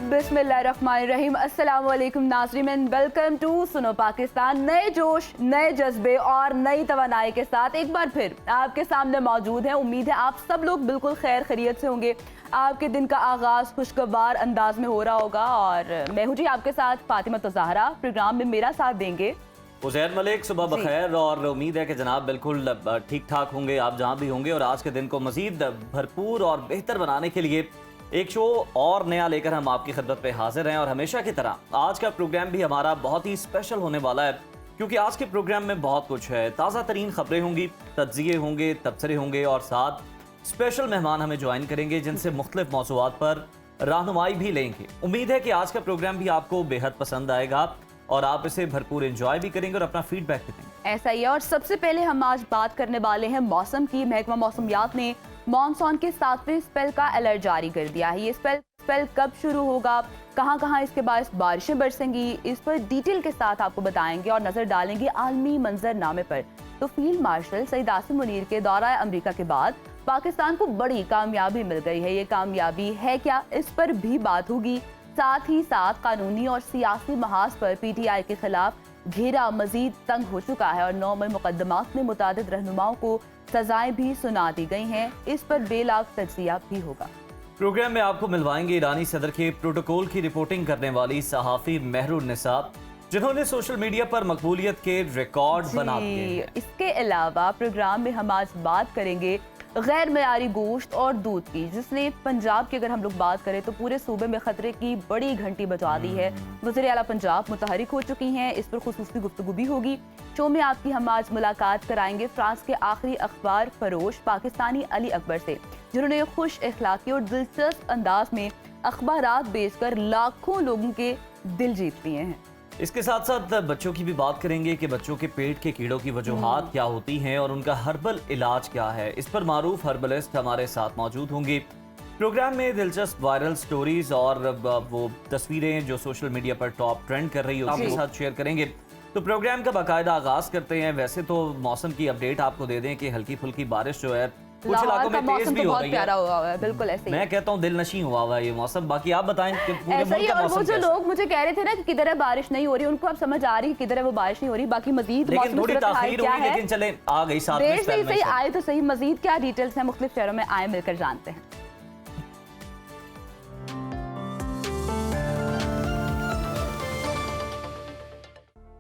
बिस्मिल्लाहिर्रहमानिर्रहीम। अस्सलाम वालेकुम नाज़रीन, वेलकम टू सुनो पाकिस्तान। नए जोश, नए जज्बे और नई तवानाई के साथ एक बार फिर आपके सामने मौजूद है। उम्मीद है आप सब लोग बिल्कुल खैर खैरियत से होंगे। आपके दिन का आगाज़ खुशगवार अंदाज में हो रहा होगा और मैं हूँ जी आपके साथ फातिमा तज़ाहरा। प्रोग्राम में मेरा साथ देंगे उज़ैर मलिक। सुबह बखैर और उम्मीद है कि जनाब बिल्कुल ठीक ठाक होंगे आप जहाँ भी होंगे। और आज के दिन को मज़ीद भरपूर और बेहतर बनाने के लिए एक शो और नया लेकर हम आपकी खिदमत पे हाजिर हैं। और हमेशा की तरह आज का प्रोग्राम भी हमारा बहुत ही स्पेशल होने वाला है, क्योंकि आज के प्रोग्राम में बहुत कुछ है। ताज़ा तरीन खबरें होंगी, तज्ज़िये होंगे, तबसरे होंगे और साथ स्पेशल मेहमान हमें ज्वाइन करेंगे जिनसे मुख्तलिफ मौज़ूआत पर रहनुमाई भी लेंगे। उम्मीद है कि आज का प्रोग्राम भी आपको बेहद पसंद आएगा और आप इसे भरपूर एंजॉय भी करेंगे और अपना फीडबैक भी देंगे। ऐसा ही है। और सबसे पहले हम आज बात करने वाले हैं मौसम की। महकमा मौसमियात ने मॉनसून के 7वें स्पेल का अलर्ट जारी कर दिया है। ये स्पेल कब शुरू होगा, कहां कहां इसके बाद बारिशें बरसेंगी, इस पर डिटेल के साथ आपको बताएंगे और नजर डालेंगे आलमी मंजरनामे पर। तो फील्ड मार्शल सईद आसिम मुनीर के दौरा अमेरिका के बाद पाकिस्तान को बड़ी कामयाबी मिल गई है। ये कामयाबी है क्या, इस पर भी बात होगी। साथ ही साथ कानूनी और सियासी महाज पर PTI के खिलाफ घेरा मजीद तंग हो चुका है और 9 मुकदमात में मुतादिद रहनुमाओं को सजाएं भी सुना दी गई हैं। इस पर बेलाग तज्जिया भी होगा। प्रोग्राम में आपको मिलवाएंगे ईरानी सदर के प्रोटोकॉल की रिपोर्टिंग करने वाली सहाफ़ी महरून निसा, जिन्होंने सोशल मीडिया पर मकबूलियत के रिकॉर्ड बना दिए हैं। इसके अलावा प्रोग्राम में हम आज बात करेंगे गैर मयारी गोश्त और दूध की, जिसने पंजाब की अगर हम लोग बात करें तो पूरे सूबे में खतरे की बड़ी घंटी बजा दी है। वज़ीर आला पंजाब मुतहरिक हो चुकी हैं, इस पर खुसूसी गुफ्तगू भी होगी। शो में आपकी हम आज मुलाकात कराएंगे फ्रांस के आखिरी अखबार फरोश पाकिस्तानी अली अकबर से, जिन्होंने खुश अखलाकी और दिलचस्प अंदाज में अखबारात बेचकर लाखों लोगों के दिल जीत लिए हैं। इसके साथ साथ बच्चों की भी बात करेंगे कि बच्चों के पेट के कीड़ों की वजूहात क्या होती हैं और उनका हर्बल इलाज क्या है। इस पर मारूफ हर्बलिस्ट हमारे साथ मौजूद होंगे। प्रोग्राम में दिलचस्प वायरल स्टोरीज और वो तस्वीरें जो सोशल मीडिया पर टॉप ट्रेंड कर रही है उसके साथ शेयर करेंगे। तो प्रोग्राम का बाकायदा आगाज करते हैं। वैसे तो मौसम की अपडेट आपको दे दें कि हल्की फुल्की बारिश जो है कुछ इलाकों में तेज भी हो रही है। बिल्कुल ऐसे ही मैं कहता हूँ दिल नशी हुआ हुआ है ये मौसम। बाकी आप बताएं कि पूरे ऐसा ही। मुल्क का और वो मौसम जो कैसा? लोग मुझे कह रहे थे ना कि किधर है बारिश नहीं हो रही, उनको अब समझ आ रही है किधर है वो बारिश नहीं हो रही। बाकी मजीद लेकिन थोड़ी ताखीर हुई, लेकिन चले आ गई साथ में देर से ही आए तो सही। मजीद क्या डिटेल्स हैं मुख्तलिफ शहरों में, आए मिलकर जानते हैं।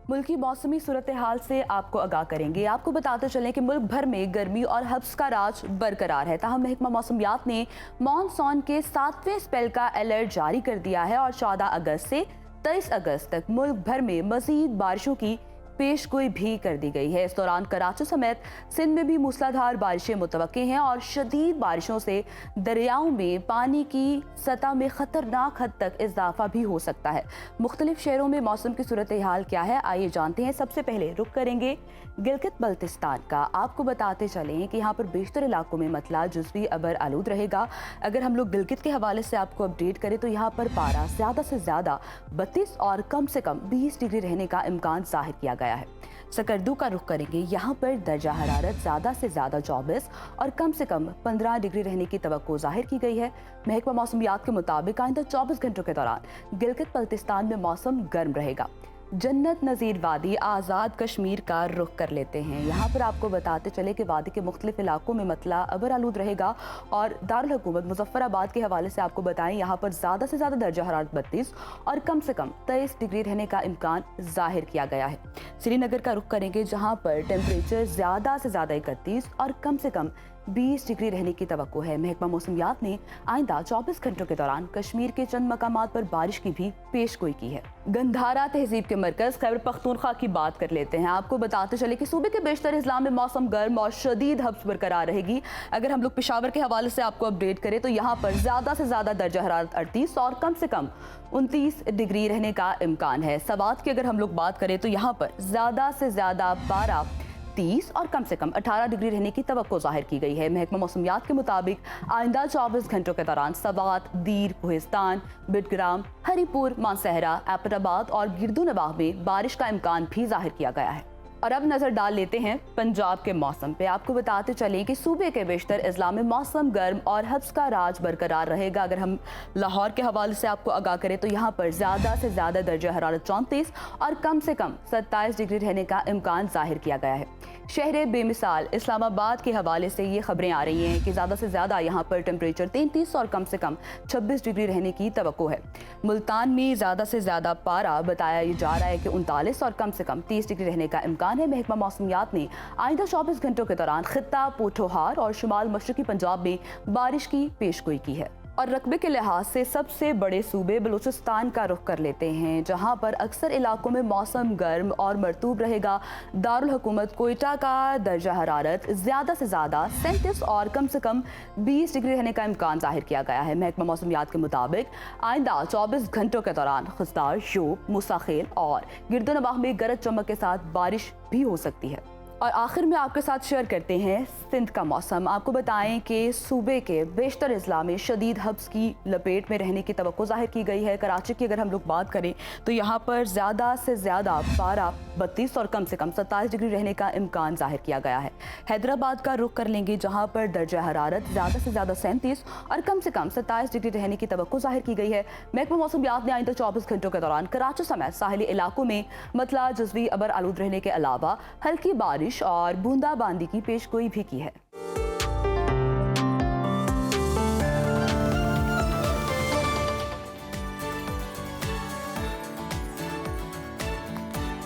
मुल्क की मौसमी सूरत हाल से आपको आगाह करेंगे। आपको बताते चलें कि मुल्क भर में गर्मी और हब्स का राज बरकरार है। ताहम महकमा मौसमियात ने मॉनसून के 7वें स्पेल का अलर्ट जारी कर दिया है और 14 अगस्त से 23 अगस्त तक मुल्क भर में मजीद बारिशों की पेशगोई भी कर दी गई है। इस दौरान कराची समेत सिंध में भी मूसलाधार बारिशें मुतवक्के हैं और शदीद बारिशों से दरियाओं में पानी की सतह में खतरनाक हद तक इजाफा भी हो सकता है। मुख्तलिफ शहरों में मौसम की सूरत हाल क्या है, आइए जानते हैं। सबसे पहले रुख करेंगे गिलगित बल्तिस्तान का। आपको बताते चलें कि यहाँ पर बेशतर इलाकों में मतला जुज़वी अबर आलूद रहेगा। अगर हम लोग गिलगित के हवाले से आपको अपडेट करें तो यहाँ पर पारा ज़्यादा से ज़्यादा 32 और कम से कम 20 डिग्री रहने का इम्कान जाहिर किया गया है। सकरदू का रुख करेंगे। यहाँ पर दर्जा हरारत ज़्यादा से ज़्यादा 24 और कम से कम 15 डिग्री रहने की तवक्को जाहिर की गई है। महकमा मौसमियात के मुताबिक आइंदा 24 घंटों के दौरान गिलगित बल्तिस्तान में मौसम गर्म रहेगा। जन्नत नज़ीर वादी आज़ाद कश्मीर का रुख कर लेते हैं। यहाँ पर आपको बताते चले कि वादी के मुख्तलिफ इलाकों में मतला अबर आलूद रहेगा और दारुल हुकूमत मुजफ्फराबाद के हवाले से आपको बताएं, यहाँ पर ज़्यादा से ज़्यादा दर्जा हरारत 32 और कम से कम 23 डिग्री रहने का इम्कान जाहिर किया गया है। श्रीनगर का रुख करेंगे, जहाँ पर टेम्परेचर ज़्यादा से ज़्यादा 31 और कम से कम 20 डिग्री रहने की तवक्को है। महकमा मौसमियात ने आइंदा 24 घंटों के दौरान कश्मीर के चंद मकामात पर बारिश की भी पेशगोई की है। गंधारा तहजीब के मरकज खैबर पख्तूनख्वा की बात कर लेते हैं। आपको बताते चले कि सूबे के बेशतर इस्लाम में मौसम गर्म और शदीद हब्स बरकरार रहेगी। अगर हम लोग पेशावर के हवाले से आपको अपडेट करें तो यहाँ पर ज़्यादा से ज़्यादा दर्जा हरारत 38 और कम से कम 29 डिग्री रहने का इम्कान है। सवात की अगर हम लोग बात करें तो यहाँ पर ज़्यादा से ज़्यादा 12 30 और कम से कम 18 डिग्री रहने की तवक्को जाहिर की गई है। महकमा मौसमियात के मुताबिक आइंदा 24 घंटों के दौरान सवात, दीर, कोहिस्तान, बिटग्राम, हरीपुर, मानसहरा, एबटाबाद और गिरदू नवाह में बारिश का इम्कान भी जाहिर किया गया है। और अब नजर डाल लेते हैं पंजाब के मौसम पे। आपको बताते चलें कि सूबे के बेशतर अजला में मौसम गर्म और हब्स का राज बरकरार रहेगा। अगर हम लाहौर के हवाले से आपको आगाह करें तो यहाँ पर ज़्यादा से ज़्यादा दर्जा हरारत 34 और कम से कम 27 डिग्री रहने का इम्कान जाहिर किया गया है। शहर बेमिसाल इस्लामाबाद के हवाले से ये खबरें आ रही हैं कि ज़्यादा से ज़्यादा यहाँ पर टेम्परेचर 33 और कम से कम 26 डिग्री रहने की तवक्को है। मुल्तान में ज़्यादा से ज़्यादा पारा बताया जा रहा है कि 39 और कम से कम 30 डिग्री रहने का इम्कान है। महकमा मौसमियात ने आइंदा 24 घंटों के दौरान खित्ता पोठोहार और शुमाल मशरकी पंजाब में बारिश की पेशगोई की है। और रकबे के लिहाज से सबसे बड़े सूबे बलूचिस्तान का रुख कर लेते हैं, जहां पर अक्सर इलाकों में मौसम गर्म और मरतूब रहेगा। दारुल हुकूमत कोयटा का दर्जा हरारत ज़्यादा से ज़्यादा 37 और कम से कम 20 डिग्री रहने का इम्कान जाहिर किया गया है। महकमा मौसमियात के मुताबिक आइंदा 24 घंटों के दौरान खुस्तार, शोब, मुसाखेल और गिरदोनवाह में गरज चमक के साथ बारिश भी हो सकती है। और आखिर में आपके साथ शेयर करते हैं सिंध का मौसम। आपको बताएं कि सूबे के बेशतर अजला में शदीद हब्स की लपेट में रहने की तवक्को जाहिर की गई है। कराची की अगर हम लोग बात करें तो यहाँ पर ज़्यादा से ज़्यादा पारा 32 और कम से कम 27 डिग्री रहने का इम्कान जाहिर किया गया है। हैदराबाद का रुख कर लेंगे, जहाँ पर दर्जा हरारत ज़्यादा से ज़्यादा 37 और कम से कम 27 डिग्री रहने की तवक्को जाहिर की गई है। महकमा मौसमियात ने आइंदा 24 घंटों के दौरान कराची समेत साहिली इलाकों में मतला जज़वी अबर आलूद रहने के अलावा हल्की बारिश और बूंदाबांदी की पेशगोई भी की है।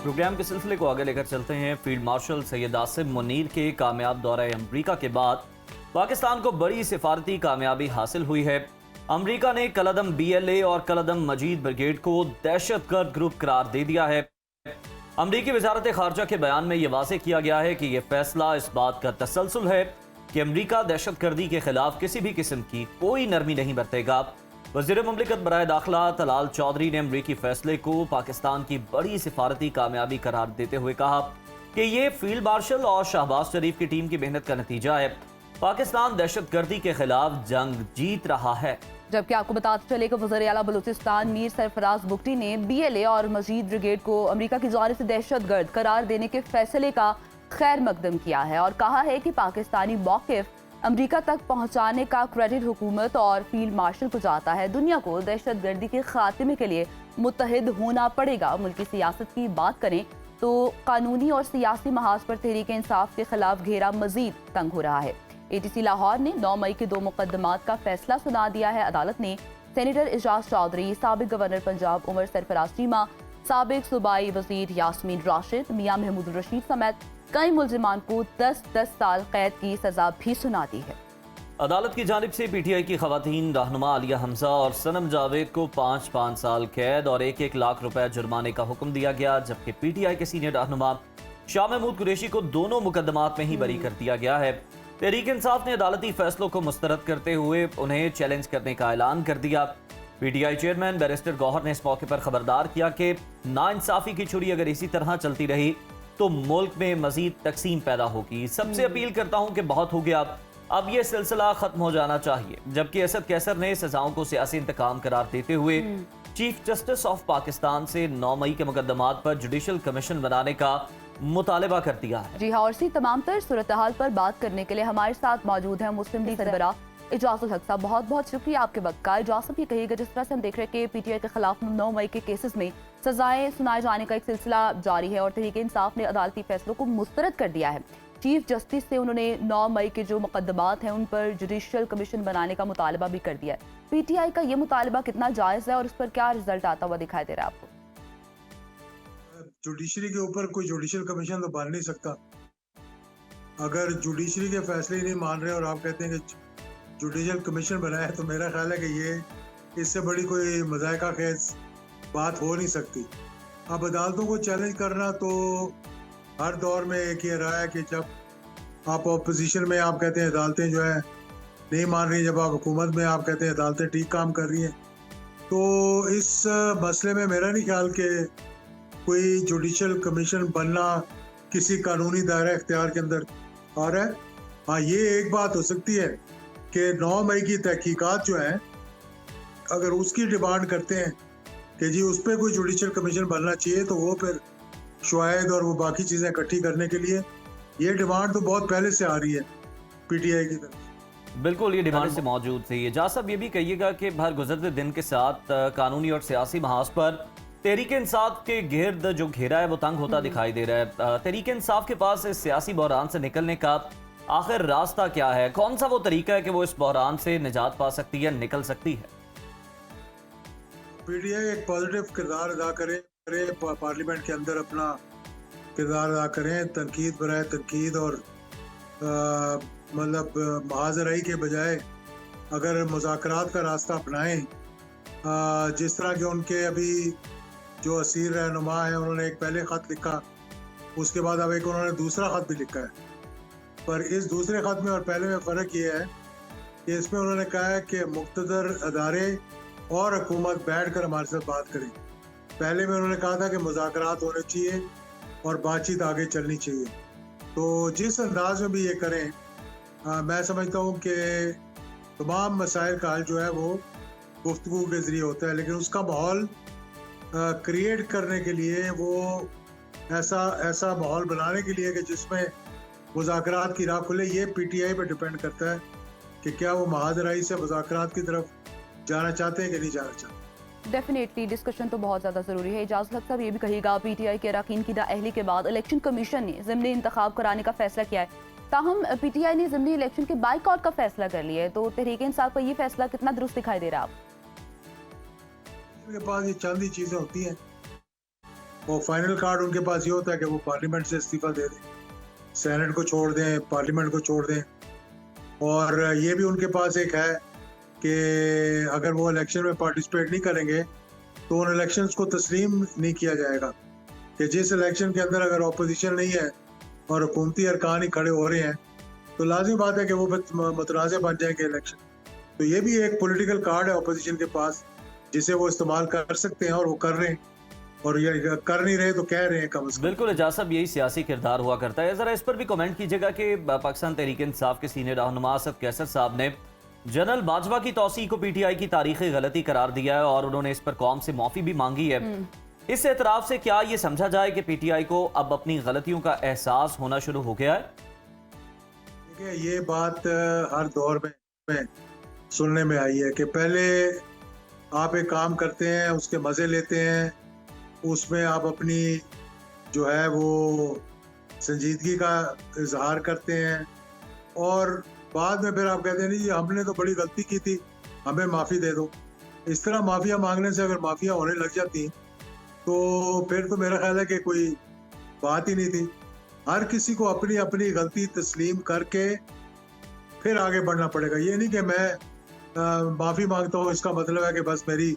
प्रोग्राम के सिलसिले को आगे लेकर चलते हैं। फील्ड मार्शल सैयद आसिम मुनीर के कामयाब दौरे अमरीका के बाद पाकिस्तान को बड़ी सिफारती कामयाबी हासिल हुई है। अमरीका ने कलअदम BLA और कलअदम मजीद ब्रिगेड को दहशतगर्द ग्रुप करार दे दिया है। अमरीकी वजारत खारजा के बयान में यह वाज़ेह किया गया है कि यह फैसला इस बात का तसलसल है कि अमरीका दहशतगर्दी के खिलाफ किसी भी किस्म की कोई नरमी नहीं बरतेगा। वज़ीर मुमलिकत बराए दाखिला तलाल चौधरी ने अमरीकी फैसले को पाकिस्तान की बड़ी सिफारती कामयाबी करार देते हुए कहा कि ये फील्ड मार्शल और शहबाज शरीफ की टीम की मेहनत का नतीजा है। पाकिस्तान दहशतगर्दी के खिलाफ जंग जीत रहा है। जबकि आपको बताते चले कि वज़ीर आला बलूचिस्तान मीर सरफराज बुगटी ने BLA और मजीद ब्रिगेड को अमरीका की जानिब से दहशतगर्द करार देने के फैसले का खैर मकदम किया है और कहा है कि पाकिस्तानी मौक़िफ़ अमरीका तक पहुंचाने का क्रेडिट हुकूमत और फील्ड मार्शल को जाता है। दुनिया को दहशतगर्दी के खात्मे के लिए मुत्तहिद होना पड़ेगा। मुल्की सियासत की बात करें तो कानूनी और सियासी महाज पर तहरीक इंसाफ के खिलाफ घेरा मजीद तंग हो रहा है। ATC लाहौर ने 9 मई के 2 मुकदमात का फैसला सुना दिया है। अदालत ने सेनेटर एजाज चौधरी, साबिक गवर्नर पंजाब उमर सरफराज चीमा, साबिक सूबाई वजीर यास्मीन राशिद, मियां महमूद रशीद समेत कई मुलजिमान को 10-10 साल कैद की सजा भी सुना दी है। अदालत की जानिब से PTI की खवातीन रहनुमा आलिया हमजा और सनम जावेद को 5-5 साल कैद और 1-1 लाख रुपए जुर्माने का हुक्म दिया गया, जबकि PTI के सीनियर रहनुमा शाह महमूद कुरैशी को दोनों मुकदमात में ही बरी कर दिया गया है। तहरीक इंसाफ ने अदालती फैसलों को मुस्तरद करते हुए उन्हें चैलेंज करने का ऐलान कर दिया। PTI चेयरमैन बैरिस्टर गौहर ने इस मौके पर खबरदार किया कि नाइंसाफी की छुरी अगर इसी तरह चलती रही तो मुल्क में मजीद तकसीम पैदा होगी। सबसे अपील करता हूं कि बहुत हो गया, अब ये सिलसिला खत्म हो जाना चाहिए। जबकि असद कैसर ने सजाओं को सियासी इंतकाम करार देते हुए चीफ जस्टिस ऑफ पाकिस्तान से 9 मई के मुकदमात पर जुडिशल कमीशन बनाने का मुतालबा कर दिया है। जी हाँ, और इसी तमाम तर सूरत हाल पर बात करने के लिए हमारे साथ मौजूद है मुस्लिम लीग सरबराह एजाजुल हक साहब। बहुत बहुत शुक्रिया आपके वक्त का। एजाज ये कहिएगा, जिस तरह से हम देख रहे हैं कि PTI के खिलाफ 9 मई के केसेस में सजाएं सुनाए जाने का एक सिलसिला जारी है और तहरीक इंसाफ ने अदालती फैसलों को मुस्तरद कर दिया है। चीफ जस्टिस से उन्होंने 9 मई के जो मुकदमात हैं उन पर जुडिशल कमीशन बनाने का मुतालबा भी कर दिया है। PTI का ये मुतालबा कितना जायज़ है और इस पर क्या रिजल्ट आता हुआ दिखाई दे रहा है आपको? जुडिशरी के ऊपर कोई जुडिशल कमीशन तो बन नहीं सकता। अगर जुडिशरी के फैसले ही नहीं मान रहे और आप कहते हैं कि जुडिशल कमीशन बनाया है, तो मेरा ख्याल है कि ये इससे बड़ी कोई मज़ायका खेज बात हो नहीं सकती। अब अदालतों को चैलेंज करना तो हर दौर में एक ही रहा है कि जब आप अपोजिशन में आप कहते हैं अदालतें जो है नहीं मान रही, जब आप हुकूमत में आप कहते हैं अदालतें ठीक काम कर रही हैं। तो इस मसले में मेरा नहीं ख्याल कि कोई जुडिशल कमीशन बनना किसी कानूनी दायरा इख्तियार के अंदर आ रहा है। हाँ, ये एक बात हो सकती है कि 9 मई की तहकीकात जो है, अगर उसकी डिमांड करते हैं कि जी उस पर कोई जुडिशल कमीशन बनना चाहिए, तो वो फिर शुआयद और वो बाकी चीज़ें इकट्ठी करने के लिए। ये डिमांड तो बहुत पहले से आ रही है पीटीआई की तरफ। बिल्कुल, ये डिमांड से मौजूद थी। जा साहब ये भी कहिएगा कि हर गुजरते दिन के साथ कानूनी और सियासी महाज पर तहरीक इंसाफ के गिर्द जो घेरा है वो तंग होता दिखाई दे रहा है। तहरीक इंसाफ के पास इस सियासी बहरान से निकलने का आखिर रास्ता क्या है? कौन सा वो तरीका है कि वो इस बहरान से निजात पा सकती है, निकल सकती है? पीटीआई एक पॉजिटिव किरदार अदा करे पार्लियामेंट के अंदर अपना किरदार अदा करें, तनकीद बराए तनकीद और मतलब महाजराई के बजाय अगर मुज़ाकरात का रास्ता अपनाएं, जिस तरह के उनके अभी जो असीर रहनुमा है उन्होंने एक पहले ख़त लिखा, उसके बाद अब एक उन्होंने दूसरा ख़त भी लिखा है। पर इस दूसरे ख़त में और पहले में फ़र्क ये है कि इसमें उन्होंने कहा है कि मुक़्तदर अदारे और हुकूमत बैठ कर हमारे साथ बात करें। पहले में उन्होंने कहा था कि मुज़ाकरात होने चाहिए और बातचीत आगे चलनी चाहिए। तो जिस अंदाज में भी ये करें, मैं समझता हूँ कि तमाम मसाइल का हल जो है वो गुफ्तगू के ज़रिए होता है, लेकिन उसका माहौल क्रिएट करने के लिए वो ऐसा माहौल बनाने के लिए कि जिसमें मुज़ाकरात की राह खुले, ये पीटीआई पे डिपेंड करता है कि क्या वो महाजराई से मुज़ाकरात की तरफ जाना चाहते हैं कि नहीं जाना चाहते। डेफिनेटली डिस्कशन तो बहुत ज़्यादा ज़रूरी है। इजाज़त साहब ये भी कहिएगा, पीटीआई के अरकान की नाअहली के बाद इलेक्शन कमीशन ने ज़िमनी इंतखाब कराने का फैसला किया है, ताहम पीटीआई ने ज़िमनी इलेक्शन के बाइकआउट का फैसला कर लिया है। तो तहरीक इंसाफ का ये फैसला कितना दुरुस्त दिखाई दे रहा है आपको? उनके पास ये चंद ही चीज़ें होती हैं, वो फाइनल कार्ड उनके पास ये होता है कि वो पार्लियामेंट से इस्तीफा दे दें, सेनेट को छोड़ दें, पार्लियामेंट को छोड़ दें। और ये भी उनके पास एक है कि अगर वो इलेक्शन में पार्टिसिपेट नहीं करेंगे तो उन इलेक्शंस को तस्लीम नहीं किया जाएगा, कि जिस इलेक्शन के अंदर अगर अपोजिशन नहीं है और हुकूमती अरकान ही खड़े हो रहे हैं तो लाजिम बात है कि वो मुतनाज़ बन जाएंगे इलेक्शन। तो ये भी एक पॉलिटिकल कार्ड है अपोजिशन के पास जिसे वो इस्तेमाल कर सकते हैं और वो कर रहे हैं, और ये कर नहीं रहे तो कह रहे हैं कम से कम। बिल्कुल, एजाज साहब यही सियासी किरदार हुआ करता है। जरा इस पर भी कमेंट कीजिएगा कि पाकिस्तान तहरीक इंसाफ के सीनियर रहनुमा असद कैसर साहब ने जनरल बाजवा की तौसीह को पीटीआई की तारीखी गलती करार दिया है और उन्होंने इस पर कौम से माफी भी मांगी है। इस एतराफ से क्या ये समझा जाए कि पीटीआई को अब अपनी गलतियों का एहसास होना शुरू हो गया है? देखिए, ये बात हर दौर में सुनने में आई है कि पहले आप एक काम करते हैं, उसके मज़े लेते हैं, उसमें आप अपनी जो है वो संजीदगी का इजहार करते हैं और बाद में फिर आप कहते हैं नहीं जी हमने तो बड़ी गलती की थी, हमें माफ़ी दे दो। इस तरह माफ़िया मांगने से अगर माफ़िया होने लग जाती तो फिर तो मेरा ख्याल है कि कोई बात ही नहीं थी। हर किसी को अपनी अपनी गलती तस्लीम करके फिर आगे बढ़ना पड़ेगा। ये नहीं कि मैं माफ़ी मांगता हूँ इसका मतलब है कि बस मेरी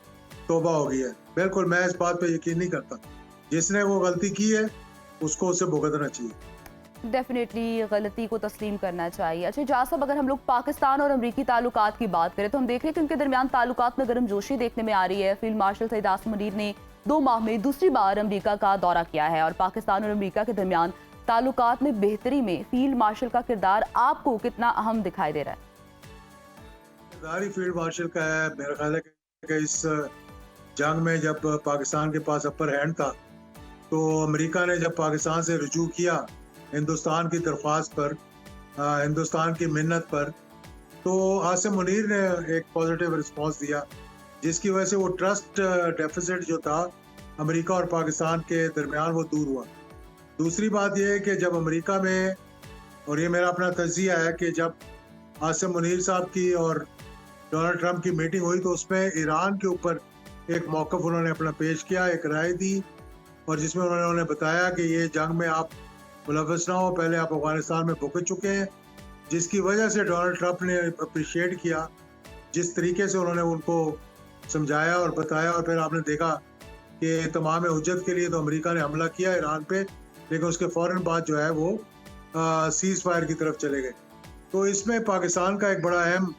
तौबा हो गई है। बिल्कुल, मैं इस बात पे यकीन नहीं करता। जिसने वो गलती की है उसको उसे भुगतना चाहिए। डेफिनेटली गलती को तस्लीम करना चाहिए। अच्छा इजाज़ साहब, अगर हम लोग पाकिस्तान और अमरीकी ताल्लुकात की बात करें तो हम देख रहे हैं कि उनके दरमियान ताल्लुकात में गर्मजोशी देखने में आ रही है। फील्ड मार्शल सईद आसिम मुनीर ने 2 माह में दूसरी बार अमरीका का दौरा किया है और पाकिस्तान और अमरीका के दरमियान ताल्लुकात में बेहतरी में फील्ड मार्शल का किरदार आपको कितना अहम दिखाई दे रहा है? किरदार ही फील्ड मार्शल का है। मेरा ख्याल है कि इस जंग में जब पाकिस्तान के पास अपर हैंड था तो अमेरिका ने जब पाकिस्तान से रुजू किया हिंदुस्तान की दरख्वास्त पर, हिंदुस्तान की मिन्नत पर, तो आसिम मुनीर ने एक पॉजिटिव रिस्पांस दिया जिसकी वजह से वो ट्रस्ट डेफिसिट जो था अमेरिका और पाकिस्तान के दरमियान वो दूर हुआ। दूसरी बात यह है कि जब अमेरिका में, और ये मेरा अपना तजिया है कि जब आसिम मुनीर साहब की और डोनाल्ड ट्रंप की मीटिंग हुई तो उसमें ईरान के ऊपर एक मौक़िफ़ उन्होंने अपना पेश किया, एक राय दी और जिसमें उन्होंने बताया कि ये जंग में आप मुलव्वस ना हो, पहले आप अफगानिस्तान में भुगत चुके हैं, जिसकी वजह से डोनाल्ड ट्रंप ने अप्रिशिएट किया जिस तरीके से उन्होंने उनको समझाया और बताया। और फिर आपने देखा कि तमाम हुज्जत के लिए तो अमेरिका ने हमला किया ईरान पे, लेकिन उसके फ़ौरन बाद जो है वो सीज़ फायर की तरफ चले गए। तो इसमें पाकिस्तान का एक बड़ा अहम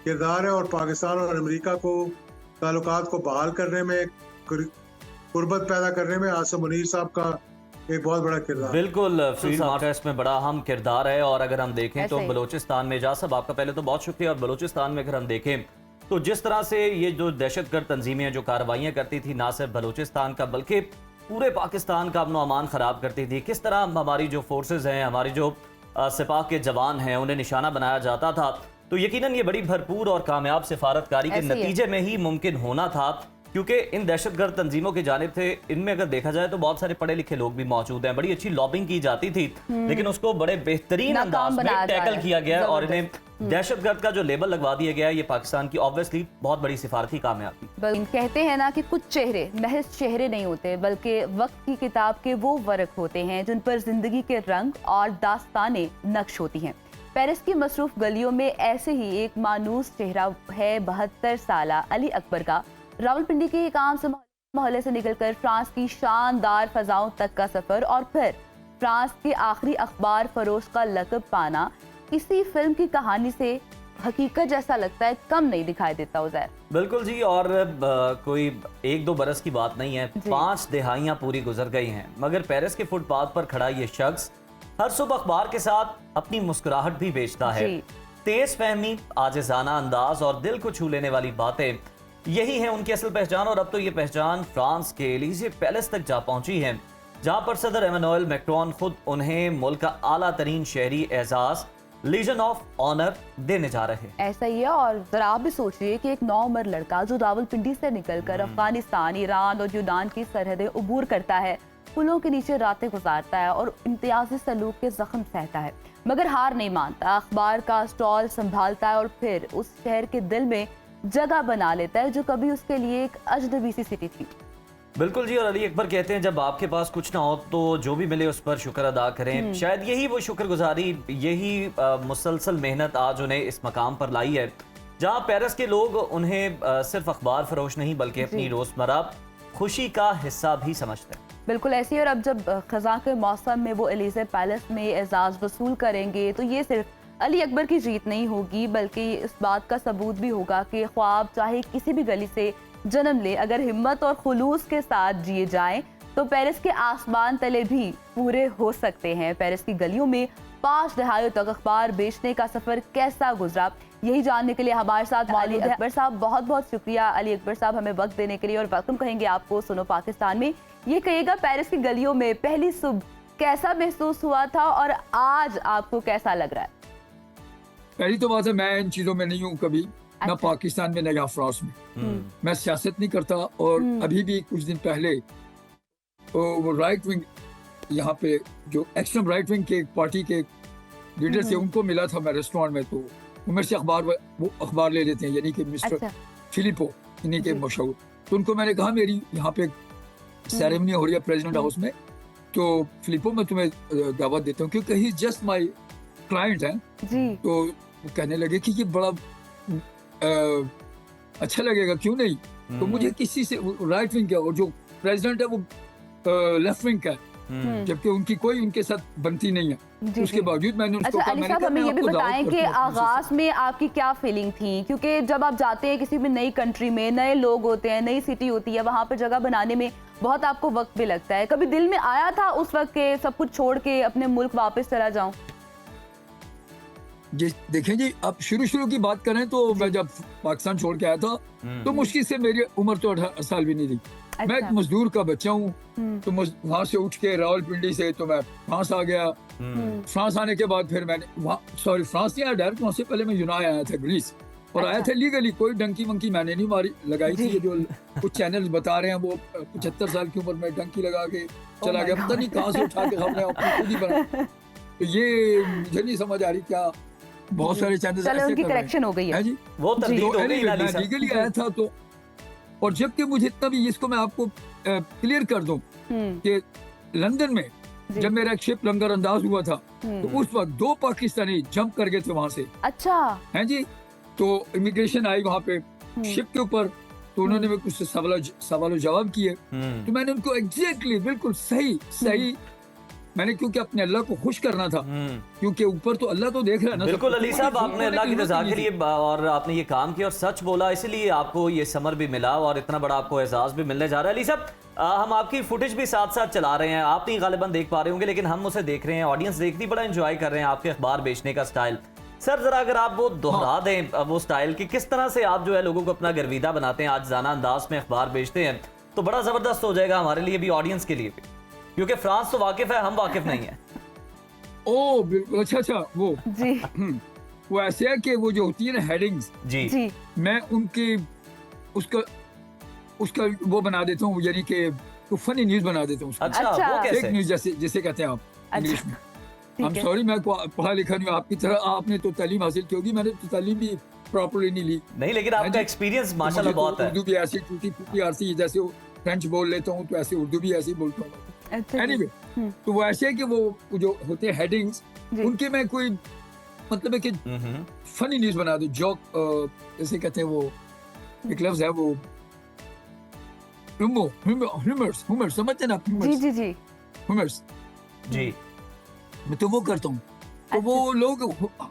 किरदार है और पाकिस्तान और अमेरिका को ताल्लुकात को बहाल करने में, कुर्बत पैदा करने में आसिम मुनीर साहब का एक बहुत बड़ा किरदार। बिल्कुल, फील्ड मार्शल इसमें बड़ा अहम किरदार है। और अगर हम देखें तो बलोचिस्तान में, एजाज साहब आपका पहले तो बहुत शुक्रिया। और बलोचिस्तान में अगर हम देखें तो जिस तरह से ये जो दहशतगर्द तंजीमें जो कार्रवाइयाँ करती थी ना सिर्फ बलोचिस्तान का बल्कि पूरे पाकिस्तान का अमन अमान ख़राब करती थी। किस तरह हमारी जो फोर्सेस हैं, हमारी जो सिपाह के जवान हैं, उन्हें निशाना बनाया जाता था। तो यकीनन ये बड़ी भरपूर और कामयाब सिफारतकारी के ऐसे ही है। नतीजे में ही मुमकिन होना था, क्योंकि इन दहशतगर्द तंजीमों की जानिब से इनमें अगर देखा जाए तो बहुत सारे पढ़े लिखे लोग भी मौजूद हैं। बड़ी अच्छी लॉबिंग की जाती थी, लेकिन उसको बड़े बेहतरीन नाकाम अंदाज में बनाया जा रहा टैकल है। किया गया है और इन्हें जबरदस्त। दहशतगर्द का जो लेबल लगवा दिया गया है, ये पाकिस्तान की ऑब्वियसली बहुत बड़ी सिफारती कामयाबी। कहते हैं ना कि कुछ चेहरे महज चेहरे नहीं होते, बल्कि वक्त की किताब के वो वर्क होते हैं जिन पर जिंदगी के रंग और दास्तानें नक्श होती हैं। पेरिस की मसरूफ गलियों में ऐसे ही एक मानूस चेहरा है 72 साला अली अकबर का। रावलपिंडी के एक आम से मोहल्ले से निकलकर फ्रांस की शानदार फजाओं तक का सफर और फिर फ्रांस के आखिरी अखबार फरोश का लक़ब पाना किसी फिल्म की कहानी से हकीकत जैसा लगता है, कम नहीं दिखाई देता उज़ैर। बिल्कुल जी, और कोई 1-2 बरस की बात नहीं है, 5 दिहाइयां पूरी गुजर गई हैं, मगर पेरिस के फुटपाथ पर खड़ा ये शख्स हर सुबह अखबार के साथ अपनी मुस्कुराहट भी बेचता है। तेज फहमी, आजिज़ाना अंदाज और दिल को छू लेने वाली बातें, यही है उनकी असल पहचान। और अब तो ये पहचान फ्रांस के एलिजे पैलेस तक जा पहुंची है, जहां पर सदर एमेनुएल मैक्रोन खुद उन्हें मुल्क का आला तरीन शहरी एजाज लीजन ऑफ ऑनर देने जा रहे हैं। ऐसा ही है। और जरा आप भी सोचिए कि एक 9 उम्र लड़का जो रावलपिंडी से निकलकर अफगानिस्तान, ईरान और यूनान की सरहदें उबूर करता है, पुलों के नीचे रातें गुजारता है और इम्तियाजी सलूक के जख्म सहता है, मगर हार नहीं मानता, अखबार का स्टॉल संभालता है और फिर उस शहर के दिल में जगह बना लेता है जो कभी उसके लिए एक अजनबी सी सिटी थी। बिल्कुल जी, और अली अकबर कहते हैं जब आपके पास कुछ ना हो तो जो भी मिले उस पर शुक्र अदा करें। शायद यही वो शुक्रगुजारी, यही मुसलसल मेहनत आज उन्हें इस मकाम पर लाई है जहां पेरिस के लोग उन्हें सिर्फ अखबार फरोश नहीं बल्कि अपनी रोजमर्रा खुशी का हिस्सा भी समझते हैं। बिल्कुल ऐसी। और अब जब खज़ां के मौसम में वो एलिजे पैलेस में एजाज वसूल करेंगे तो ये सिर्फ अली अकबर की जीत नहीं होगी, बल्कि इस बात का सबूत भी होगा कि ख्वाब चाहे किसी भी गली से जन्म ले, अगर हिम्मत और खुलूस के साथ जिए जाएं तो पेरिस के आसमान तले भी पूरे हो सकते हैं। पेरिस की गलियों में 5 दहाइयों तक अखबार बेचने का सफर कैसा गुजरा, यही जानने के लिए हमारे साथ अली अकबर साहब, बहुत बहुत शुक्रिया अली अकबर साहब हमें वक्त देने के लिए। और वेलकम कहेंगे आपको सुनो पाकिस्तान में। ये कहिएगा, पेरिस की गलियों में पहली सुबह कैसा महसूस हुआ था और आज आपको कैसा लग रहा है? पहली तो बात है, मैं इन चीजों में नहीं हूँ कभी, ना पाकिस्तान में ना यहाँ फ्रांस में। मैं सियासत नहीं करता और अभी भी कुछ दिन पहले वो राइट विंग, यहाँ पे जो एक्सट्रीम राइट विंग के पार्टी के लीडर थे, उनको मिला था मैं रेस्टोरेंट में, तो वो मेरे से वो अखबार ले लेते हैं, यानी कि मिस्टर फिलिपो, इन्हीं के मशहूर। तो उनको मैंने कहा मेरी यहाँ पे सेरेमनी हो रही है प्रेसिडेंट हाउस में, तो फिलिपो मैं तुम्हें दावत देता हूँ क्योंकि ही जस्ट माई क्लाइंट है। तो वो कहने लगे कि ये बड़ा अच्छा लगेगा, क्यों नहीं। तो मुझे किसी से राइट विंग का और जो प्रेसिडेंट है वो लेफ्ट विंग का है, जबकि उनकी कोई उनके साथ बनती नहीं है। उसके बावजूद मैंने उसको अच्छा अली साहब, हमें ये भी बताएं कि आगाज में आपकी क्या फीलिंग थी, क्योंकि जब आप जाते हैं किसी भी नई कंट्री में, नए लोग होते हैं, नई सिटी होती है, वहाँ पर जगह बनाने में बहुत आपको वक्त भी लगता है। कभी दिल में आया था उस वक्त के सब कुछ छोड़ के अपने मुल्क वापस चला जाऊं? जी देखें जी, आप शुरू की बात करें तो मैं जब पाकिस्तान छोड़ के आया था तो मुश्किल से मेरी उम्र तो 18 साल भी नहीं थी। मैं एक मजदूर का बच्चा हूँ, तो वहाँ से उठ के रावलपिंडी से तो मैं फ्रांस आ गया। फ्रांस आने के बाद फिर मैंने फ्रांस नहीं आया डायरेक्ट, वहाँ से पहले मैं यूनान आया था, ग्रीस, और आया था लीगली, कोई डंकी वंकी मैंने नहीं मारी लगाई थी। ये जो कुछ चैनल बता रहे हैं वो 75 साल की उम्र में डंकी लगा के चला गया, पता नहीं कहाँ से उठा के हमने अपनी खुद ही बना। तो ये मुझे नहीं समझ आ रही, क्या बहुत सारे चैनल चलो उनकी करेक्शन हो गई है जी, वो तरदीद हो गई मैं लीगली आया था। तो और जबकि मुझे इतना भी, इसको मैं आपको क्लियर कर दूं कि लंदन में जब मेरा एक शिप लंगर अंदाज हुआ था तो उस वक्त 2 पाकिस्तानी जंप कर गए थे वहां से। अच्छा है जी। तो इमिग्रेशन आई वहां पे शिप के ऊपर, तो उन्होंने मेरे कुछ सवालों जवाब किए, तो मैंने उनको एग्जैक्टली बिल्कुल सही मैंने, क्योंकि अपने अल्लाह को खुश करना था, क्योंकि ऊपर तो अल्लाह तो देख रहा है ना। बिल्कुल अली साहब, आपने अल्लाह की रज़ा के लिए और आपने ये काम किया और सच बोला, इसलिए आपको ये समर भी मिला और इतना बड़ा आपको एजाज भी मिलने जा रहा है। अली साहब, हम आपकी फुटेज भी साथ साथ चला रहे हैं, आप नहीं गालिबन देख पा रहे होंगे, लेकिन हम उसे देख रहे हैं, ऑडियंस देखती बड़ा एंजॉय कर रहे हैं आपके अखबार बेचने का स्टाइल। सर जरा अगर आप वो दोहरा दें वो स्टाइल की, किस तरह से आप जो है लोगों को अपना गर्विदा बनाते हैं, आज जाना अंदाज में अखबार बेचते हैं, तो बड़ा जबरदस्त हो जाएगा हमारे लिए भी, ऑडियंस के लिए भी, क्योंकि फ्रांस तो वाकिफ है, हम वाकिफ नहीं है। ओ बिल्कुल, अच्छा वो जी वो ऐसे है कि वो जो होती है ना हेडिंग्स, जी जी मैं उनकी उसका वो बना देता हूँ, यानी कि फनी न्यूज बना देता हूँ, अच्छा, अच्छा। वो फेक कैसे? न्यूज जैसे जैसे कहते हैं आप इंग्लिश में। ठीक हम है। सॉरी, मैं पढ़ा लिखा नहीं हूँ आपकी तरह, आपने तो तालीम हासिल की होगी, मैंने तो तालीम भी प्रॉपरली नहीं ली। नहीं, लेकिन हाँ आपका जी। एक्सपीरियंस तो माशाल्लाह मुझे तो बहुत है। उर्दू भी ऐसी टूटी फूटी आती, जैसे फ्रेंच बोल लेता हूँ तो ऐसे उर्दू भी ऐसे ही बोलता हूँ। अच्छा जी। एनीवे, तो वो ऐसे है कि वो जो होते हैं हेडिंग्स, जी। उनके मैं कोई मतलब है कि फनी न्यूज बना दो, जोक, जैसे कहते हैं वो एक लफ्ज है वो ह्यूमर्स, समझते ना आप? जी जी जी ह्यूमर्स, जी मैं तो वो करता हूँ, तो वो लोग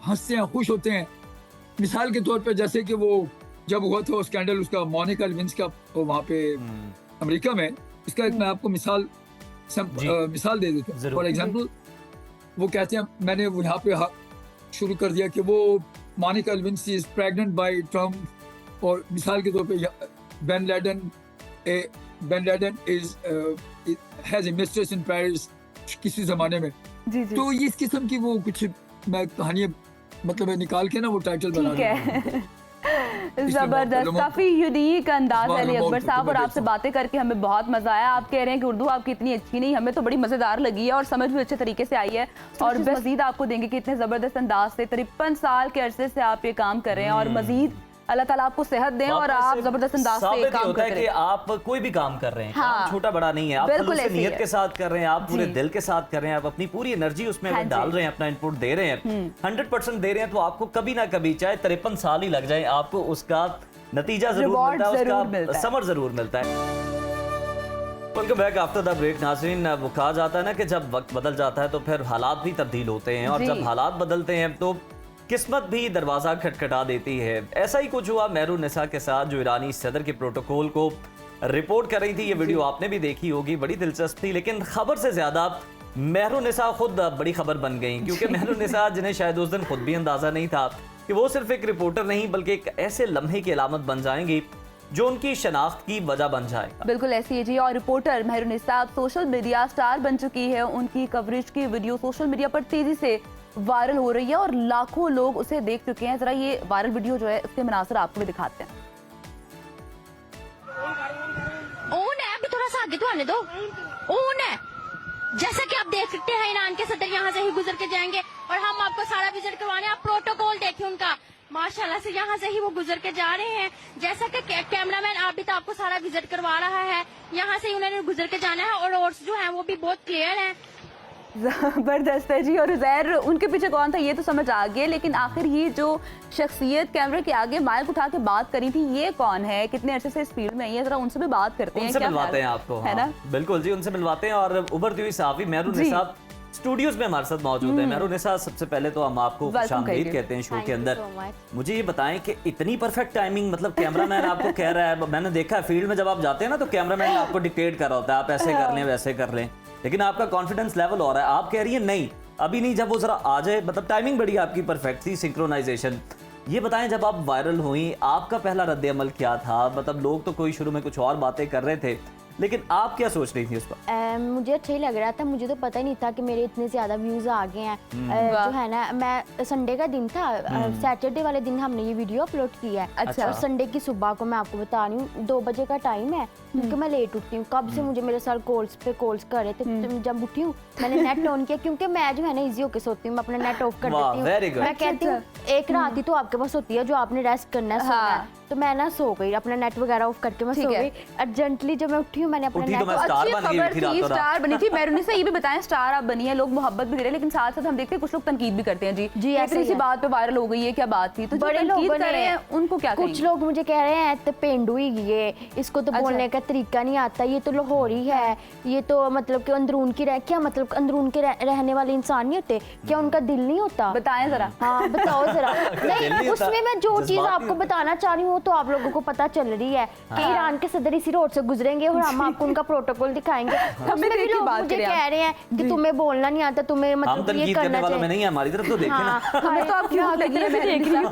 हंसते हैं, खुश होते हैं। मिसाल के तौर पे जैसे कि वो जब हुआ था स्कैंडल उसका, मोनिका लेविंस का, वहाँ पे अमेरिका में, इसका एक मैं आपको मिसाल दे देता हूँ। जरूर। फॉर एग्जांपल, वो कहते हैं, मैंने वो यहाँ पे शुरू कर दिया कि वो Monica Lewinsky is pregnant by Trump, और मिसाल के तौर पे bin Laden is has a mistress in Paris किसी जमाने में। जी जी तो इस किस्म की वो कुछ मैं कहानियां मतलब निकाल के ना वो टाइटल बना ठीक रहा है। इसलिए जबरदस्त, मैं काफी यूनिक अंदाज है अखबार अली में अकबर बहुत साहब, और मैं आपसे देखता हूँ। बातें करके हमें बहुत मजा आया। आप कह रहे हैं कि उर्दू आपकी इतनी अच्छी नहीं, हमें तो बड़ी मजेदार लगी है और समझ भी अच्छे तरीके से आई है, और मजीद आपको देंगे कि इतने जबरदस्त अंदाज से 53 साल के अरसे से आप ये काम कर रहे हैं, और मजीद अल्लाह ताला आपको सेहत दें और आप जबरदस्त अंदाज से ये साबित ही काम होता है करते कि रहें। आप कोई भी काम कर रहे हैं, हाँ। काम छोटा बड़ा नहीं है, आप बिल्कुल खुलूस ऐसे ही नीयत है। के साथ कर रहे हैं, आप पूरे जी। दिल के साथ कर रहे हैं, आप अपनी पूरी एनर्जी उसमें हाँ जी। डाल रहे हैं, अपना इनपुट दे रहे हैं, 100% दे रहे हैं, तो आपको कभी ना कभी, चाहे 53 साल ही लग जाए, आपको उसका नतीजा जरूर Reward मिलता है, जरूर मिलता उसका है। समर जरूर मिलता है। Welcome back after the break. नाज़रीन, वो कहा जाता है ना कि जब वक्त बदल जाता है तो फिर हालात भी तब्दील होते हैं, और जी। जब हालात बदलते हैं तो किस्मत भी दरवाज़ा खटखटा देती है। ऐसा ही कुछ हुआ मेहरुन्निसा के साथ, जो ईरानी सदर के प्रोटोकॉल को रिपोर्ट कर रही थी। ये वीडियो आपने भी देखी होगी, बड़ी दिलचस्प थी, लेकिन खबर से ज्यादा मेहरुन्निसा खुद बड़ी खबर बन गई, क्योंकि मेहरुन्निसा, जिन्हें शायद उस दिन खुद भी अंदाजा नहीं था कि वो सिर्फ एक रिपोर्टर नहीं बल्कि एक ऐसे लम्हे की अलामत बन जाएंगी जो उनकी शनाख्त की वजह बन जाएगा। बिल्कुल ऐसी है जी। और रिपोर्टर मेहरुन्निसा अब सोशल मीडिया स्टार बन चुकी है। उनकी कवरेज की वीडियो सोशल मीडिया पर तेजी से वायरल हो रही है और लाखों लोग उसे देख चुके हैं। जरा ये वायरल वीडियो जो है उसके मनासर आपको भी दिखाते हैं। ऊन है, अभी थोड़ा सा आगे तो आने दो। ऊन है, जैसा कि आप देख सकते हैं, ईरान के सदर यहाँ से ही गुजर के जाएंगे और हम आपको सारा विजिट करवाने। आप प्रोटोकॉल देखिए उनका, माशाल्लाह से यहाँ से ही वो गुजर के जा रहे हैं। जैसा कि कैमरामैन आप भी तो आपको सारा विजिट करवा रहा है, यहाँ से ही उन्होंने गुजर के जाना है, और रोड्स जो हैं वो भी बहुत क्लियर हैं। जबरदस्त है जी। और उज़ैर, उनके पीछे कौन था ये तो समझ आ गया, लेकिन आखिर ये जो शख्सियत कैमरे के आगे माइक उठा के बात करी थी, ये कौन है, कितने अरसे से इस फील्ड में है, जरा उनसे भी बात करते हैं। उनसे क्या मिलवाते ख्याल हैं आपको, है हाँ, ना? बिल्कुल जी, उनसे मिलवाते हैं। और उभरती हुई सहाफ़ी मेहरुन्निसा स्टूडियोज में हमारे साथ मौजूद है। मेहरुन्निसा, सबसे पहले तो हम आपको Welcome खुशामदीद कहिए। कहते हैं शो Thank के you अंदर। so much. मुझे ये बताएं कि इतनी परफेक्ट टाइमिंग, मतलब कैमरामैन आपको कह रहा है, मैंने देखा है फील्ड में जब आप जाते हैं ना तो कैमरामैन आपको डिक्टेट कर रहा होता है, आप ऐसे कर लें वैसे कर लें, लेकिन आपका कॉन्फिडेंस लेवल हो रहा है, आप कह रही है नहीं अभी नहीं, जब वो जरा आ जाए, मतलब टाइमिंग बड़ी आपकी परफेक्ट थी, सिंक्रोनाइजेशन। ये बताएं, जब आप वायरल हुई, आपका पहला रद्द अमल क्या था? मतलब लोग तो कोई शुरू में कुछ और बातें कर रहे थे, लेकिन आप क्या सोच रही थी उस पर? मुझे अच्छा ही लग रहा था, मुझे तो पता ही नहीं था कि मेरे इतने ज्यादा व्यूज आ गए हैं। जो है ना, मैं संडे का दिन था, सैटरडे वाले दिन हमने ये वीडियो अपलोड किया है। अच्छा। और संडे की सुबह को मैं आपको बता रही हूँ 2 बजे का टाइम है, क्योंकि मैं लेट उठती हूँ। कब से मुझे मेरे साथ कॉल्स पे कॉल्स कर रहे थे, तो जब उठी हूँ मैंने नेट ऑन किया, क्योंकि मैं जो है ना इजी होके सोती हूँ, मैं अपना नेट ऑफ कर वाह, देती very हूँ। good. मैं कहती हूँ एक रात ही तो आपके पास होती है जो आपने रेस्ट करना है, सोना है। तो मैं ना सो गई, अपना नेट वगैरह ऑफ करके मैं ठीक सो है। गई। अर्जेंटली जब मैं उठी हूँ, मैंने अपना उठी तो नेट मैं स्टार अच्छी बन गई खबर थी थी, रातों रात। स्टार बनी थी मेहरुन्निसा। ये भी बताएं, स्टार आप बनी है, लोग मोहब्बत भी दे रहे हैं, लेकिन साथ साथ हम देखते हैं कुछ लोग तनकीद भी करते हैं जी। जी, ऐसे इतनी ही सी है। बात पे वायरल हो गई है, क्या बात थी? तो जो बड़े तनकीद लोगों कर रहे ने, हैं उनको क्या कुछ कहेंगे? लोग मुझे कह रहे हैं तो पेंडू ही ये, इसको तो अच्छा। बोलने का तरीका नहीं आता, ये तो लाहौरी है, ये तो मतलब कि अंदरून की क्या मतलब अंदरून के रहने वाले इंसान नहीं होते क्या? उनका दिल नहीं होता? बताएं जरा। हाँ बताओ जरा। दिल नहीं नहीं, होता, उसमें मैं जो चीज जज्बात आपको नहीं होते। बताना चाह रही हूँ वो वो तो आप लोगों को पता चल रही है कि ईरान के सदर इसी रोड से गुजरेंगे और हम आपको उनका प्रोटोकॉल दिखाएंगे। उसमें भी लोग मुझे कह रहे हैं कि तुम्हें बोलना नहीं आता, तुम्हें हम मतलब ये तनकीद करना करने वालों में चाहिए। नहीं है, हमारी तरफ तो देखें ना। हमें तो आप क्यों लगी है, मैं देख रही हूँ।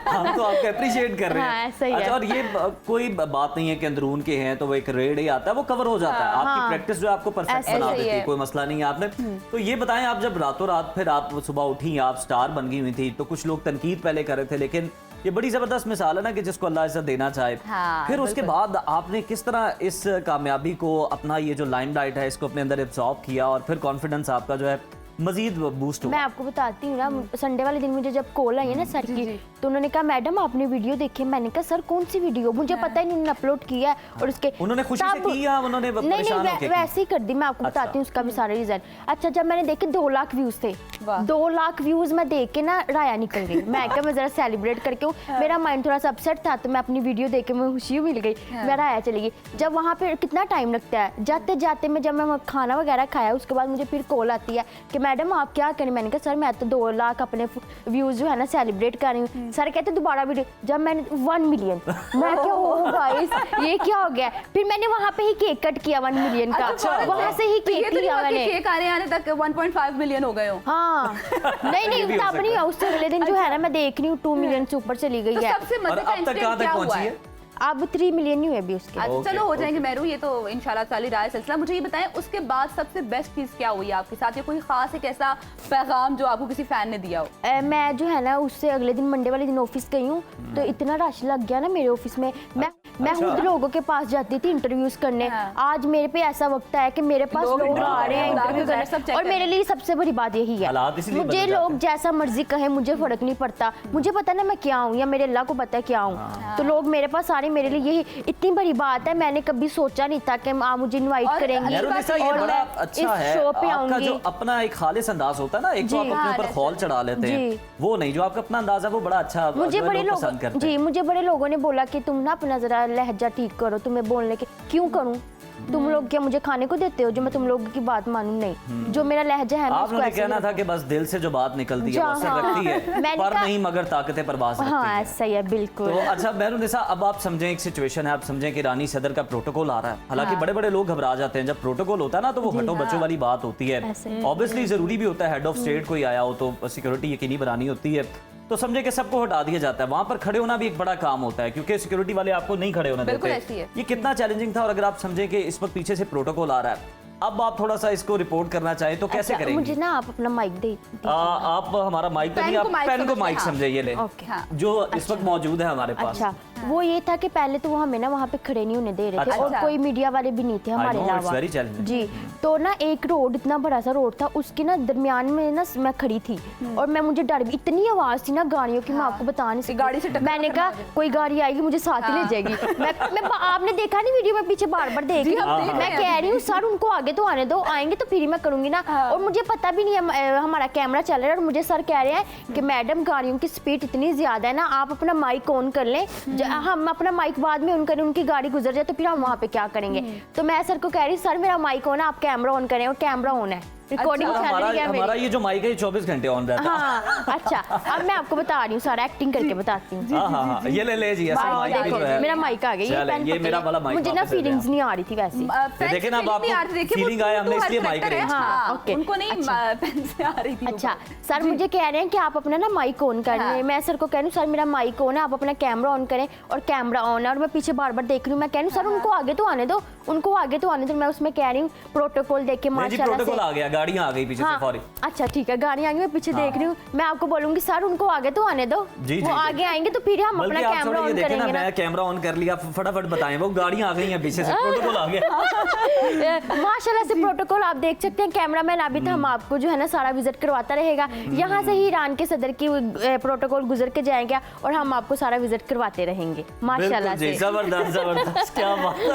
हम तो आपको अप्रिशिएट कर रहे हैं। हाँ, सही है। अच्छा, और ये कोई बात नहीं है कि अंदरून के हैं तो वो एक रेड ही आता है, वो कवर हो जाता है। आपकी प्रैक्टिस जो है आपको परफेक्ट ऐसे बना ही देती है, है। कोई मसला नहीं है आपने। तो ये बताएं, आप जब रातों रात फिर आप सुबह उठी, आप स्टार बन गई हुई थी, तो कुछ लोग तनकीद पहले कर रहे थे, लेकिन ये बड़ी जबरदस्त मिसाल है ना कि जिसको अल्लाह इज्जत देना चाहे। हाँ, फिर उसके बिल्कुल। बाद आपने किस तरह इस कामयाबी को, अपना ये जो लाइमलाइट है इसको अपने अंदर एब्जॉर्ब किया और फिर कॉन्फिडेंस आपका जो है मजीद बूस्ट मैं हुआ? आपको बताती हूँ ना, संडे वाले दिन मुझे जब कॉल आई है ना सर की, तो उन्होंने कहा मैडम आपने वीडियो देखी। मैंने कहा सर कौन सी वीडियो, मुझे पता ही नहीं, उन्होंने अपलोड किया है। और उसके उन्होंने खुशी से तब- की या उन्होंने नहीं परेशान नहीं होके की? वैसे ही कर दी। मैं आपको अच्छा। बताती हूँ उसका भी सारा रीजन। अच्छा, जब मैंने देखे 2 लाख व्यूज थे, वाह। 2 लाख व्यूज मैं देख के ना राया निकल गई। मैं क्या, मैं जरा सेलिब्रेट करके हूँ, मेरा माइंड थोड़ा सा अपसेट था, तो मैं अपनी वीडियो देख के मैं खुशी मिल गई, मैं राया चली गई। जब वहाँ पे कितना टाइम लगता है, जाते जाते में जब मैं खाना वगैरह खाया, उसके बाद मुझे फिर कॉल आती है कि मैडम आप क्या करें। मैंने कहा सर मैं तो 2 लाख अपने व्यूज जो है ना सेलिब्रेट कर रही हूँ। सर कहते दोबारा वीडियो, जब मैंने 1 मिलियन, मैं क्या हो गाइस ये क्या हो गया। फिर मैंने वहाँ पे ही केक कट किया 1 मिलियन का, वहाँ से ही तो ये केक तो नहीं लिया हुआ कि मैंने। केक आने तक 1.5 मिलियन हो गए हो। हाँ नहीं ये भी नहीं हो तब नहीं सकता हुआ, उससे अगले दिन जो है ना मैं देख रही हूँ 2 मिलियन से ऊपर चली गई तो है। सबसे और मजे का अब तक कहाँ इंसिडेंट तक क्या पहुंची हुआ है? है? अब 3 मिलियन ही हुए अभी उसके। अच्छा ओके, चलो हो ओके। जाएंगे मेरू, ये तो इंशाल्लाह चल रहा है सिलसिला। मुझे ये बताएं उसके बाद सबसे बेस्ट चीज क्या हुई आपके साथ, या कोई खास एक ऐसा पैगाम जो आपको किसी फैन ने दिया हो? मैं जो है ना उससे अगले दिन मंडे वाले दिन ऑफिस गई हूँ, तो इतना रश लग गया ना मेरे ऑफिस में। मैं अच्छा। खुद लोगों के पास जाती थी इंटरव्यूज करने। हाँ। आज मेरे पे ऐसा वक्त है कि मेरे पास लोग लोग आ रहे हैं इंटरव्यू इंटरव्यू कर रहे हैं, सब करने, check और कर मेरे रहे लिए सबसे बड़ी बात यही है, हालात इसलिए मुझे बदल लोग जाते जैसा मर्जी कहे, मुझे फर्क नहीं पड़ता। मुझे पता ना मैं क्या हूँ, या मेरे अल्लाह को पता है क्या हूँ। तो लोग मेरे पास आ रहे, मेरे लिए यही इतनी बड़ी बात है। मैंने कभी सोचा नहीं था कि आप मुझे इनवाइट और करेंगी यारुनिसा, ये और बड़ा मैं अच्छा इस है शो पे आपका जो आऊंगी। अपना एक खालिस अंदाज होता है ना, एक तो जी। आप अपने ऊपर हाँ, खौल चढ़ा लेते हैं, जी। वो नहीं, जो आपका अपना अंदाज है वो बड़ा अच्छा मुझे जो है बड़े लोग पसंद करते जी हैं। मुझे बड़े लोगों ने बोला कि तुम ना अपना जरा लहजा ठीक करो, तुम्हें बोलने के क्यों करूं, तुम लोग क्या मुझे खाने को देते हो जो मैं तुम लोगों की बात मानूं? नहीं, जो मेरा लहजा है मैं उसको आपने ऐसे कहना ही था कि बस दिल से जो बात निकलती है वो असर हाँ। रखती है, मैंने पर कहा- नहीं मगर ताकतें परवाज रखती हाँ हैं। ऐसा ही है बिल्कुल। तो अच्छा मेहरुनिसा, अब आप समझें एक सिचुएशन है, आप समझें कि ईरानी सदर का प्रोटोकॉल आ रहा है। हालांकि बड़े बड़े लोग घबरा जाते हैं जब प्रोटोकॉल होता है ना, तो वो हटो बच्चों वाली बात होती है। ऐसे। ऑब्वियसली जरूरी भी होता है, हेड ऑफ स्टेट कोई आया हो तो सिक्योरिटी यकीनी बनानी होती है, तो समझे कि सबको हटा दिया जाता है। वहां पर खड़े होना भी एक बड़ा काम होता है, क्योंकि सिक्योरिटी वाले आपको नहीं खड़े होने बिल्कुल देते। ऐसी है। ये कितना चैलेंजिंग था, और अगर आप समझे कि इस वक्त पीछे से प्रोटोकॉल आ रहा है, अब आप थोड़ा सा इसको रिपोर्ट करना चाहें तो कैसे अच्छा, करेंगे? मुझे ना आप अपना माइक दे आप हमारा माइक तो पेन नहीं, आप को माइक पेन को समझ माइक लें, समझे, ये ले ओके। हाँ। जो इस वक्त मौजूद है हमारे पास। अच्छा, वो ये था कि पहले तो वो हमें ना वहाँ पे खड़े नहीं होने दे रहे थे, अच्छा। और कोई मीडिया वाले भी नहीं थे हमारे know, it's अलावा। very challenging. जी, तो ना एक रोड, इतना बड़ा सा रोड था, उसके ना दरमियान में ना मैं खड़ी थी, और मैं मुझे डर भी, इतनी आवाज थी ना गाड़ियों की, मैं आपको बता नहीं सकती। गाड़ी से टक्कर मैंने कहा कोई गाड़ी आएगी मुझे साथ ही ले जाएगी। आपने देखा नहीं वीडियो में पीछे बार बार देख जी, रही हम हूँ। देख मैं रहे हैं। कह रही हूँ सर उनको आगे तो आने दो, आएंगे तो फिर ही मैं करूंगी ना। और मुझे पता भी नहीं है हमारा कैमरा चल रहा है, और मुझे सर कह रहे हैं कि मैडम गाड़ियों की स्पीड इतनी ज्यादा है ना, आप अपना माइक ऑन कर लें, हम अपना माइक बाद में ऑन करें, उनकी गाड़ी गुजर जाए तो फिर हम वहाँ पे क्या करेंगे। तो मैं सर को कह रही सर मेरा माइक ऑन है, आप कैमरा ऑन करें, और कैमरा ऑन है, रिकॉर्डिंग चल रही है हमारा मेरी। ये जो माइक है 24 घंटे ऑन रहता है। हाँ अच्छा, अब मैं आपको बता रही हूँ, सारा एक्टिंग करके बताती हूँ। हाँ हाँ, ये ले जी, ऐसा वाह, माइक भी देखो, जो है मेरा माइक आ गया, चलें, पेन ये पकड़ मेरा लिया। वाला माइक मुझे ना वापस ले फीलिंग्स लें। नहीं आ रही थी वैसी। ये देखें ना, अब आपको feeling आया, हमने इसलिए माइक अरेंज किया। हाँ, ओके। उनको नहीं पेन से आ रही थी। अच्छा सर, मुझे कह रहे हैं कि आप अपना ना माइक ऑन कर रहे हैं। मैं सर को कह रही हूँ सर मेरा माइक ऑन है, आप अपना कैमरा ऑन करें, और कैमरा ऑन है, और मैं पीछे बार बार देख रही हूँ। मैं कह रही हूँ सर उनको आगे तो आने दो, उनको आगे तो आने दो। मैं उसमें कह रही हूँ प्रोटोकॉल देख के नहीं जी, माशाल्लाह प्रोटोकॉल से। आ गया, गाड़ियां आ गई पीछे से फौरी। अच्छा ठीक है, गाड़ी आएंगी, मैं पीछे देख रही हूँ। मैं आपको बोलूंगी सर उनको आगे तो आने दो, जी, वो जी, आगे आएंगे तो फिर हम अपना बल्कि आप कैमरा थोड़ा ये ऑन देखें ना, करेंगे ना। मैं कैमरा ऑन कर लिया, फटाफट बताएं, वो गाड़ियां आ गई हैं पीछे से, प्रोटोकॉल आ गया। माशाल्लाह से प्रोटोकॉल आप देख सकते हैं, कैमरामैन अभी था, हम आपको जो है ना सारा विजिट करवाता रहेगा। यहाँ से ही ईरान के सदर की प्रोटोकॉल गुजर के जाएंगे, और हम आपको सारा विजिट करवाते रहेंगे माशाल्लाह बिल्कुल जी, से। जबरदस्त जबरदस्त, क्या बात है।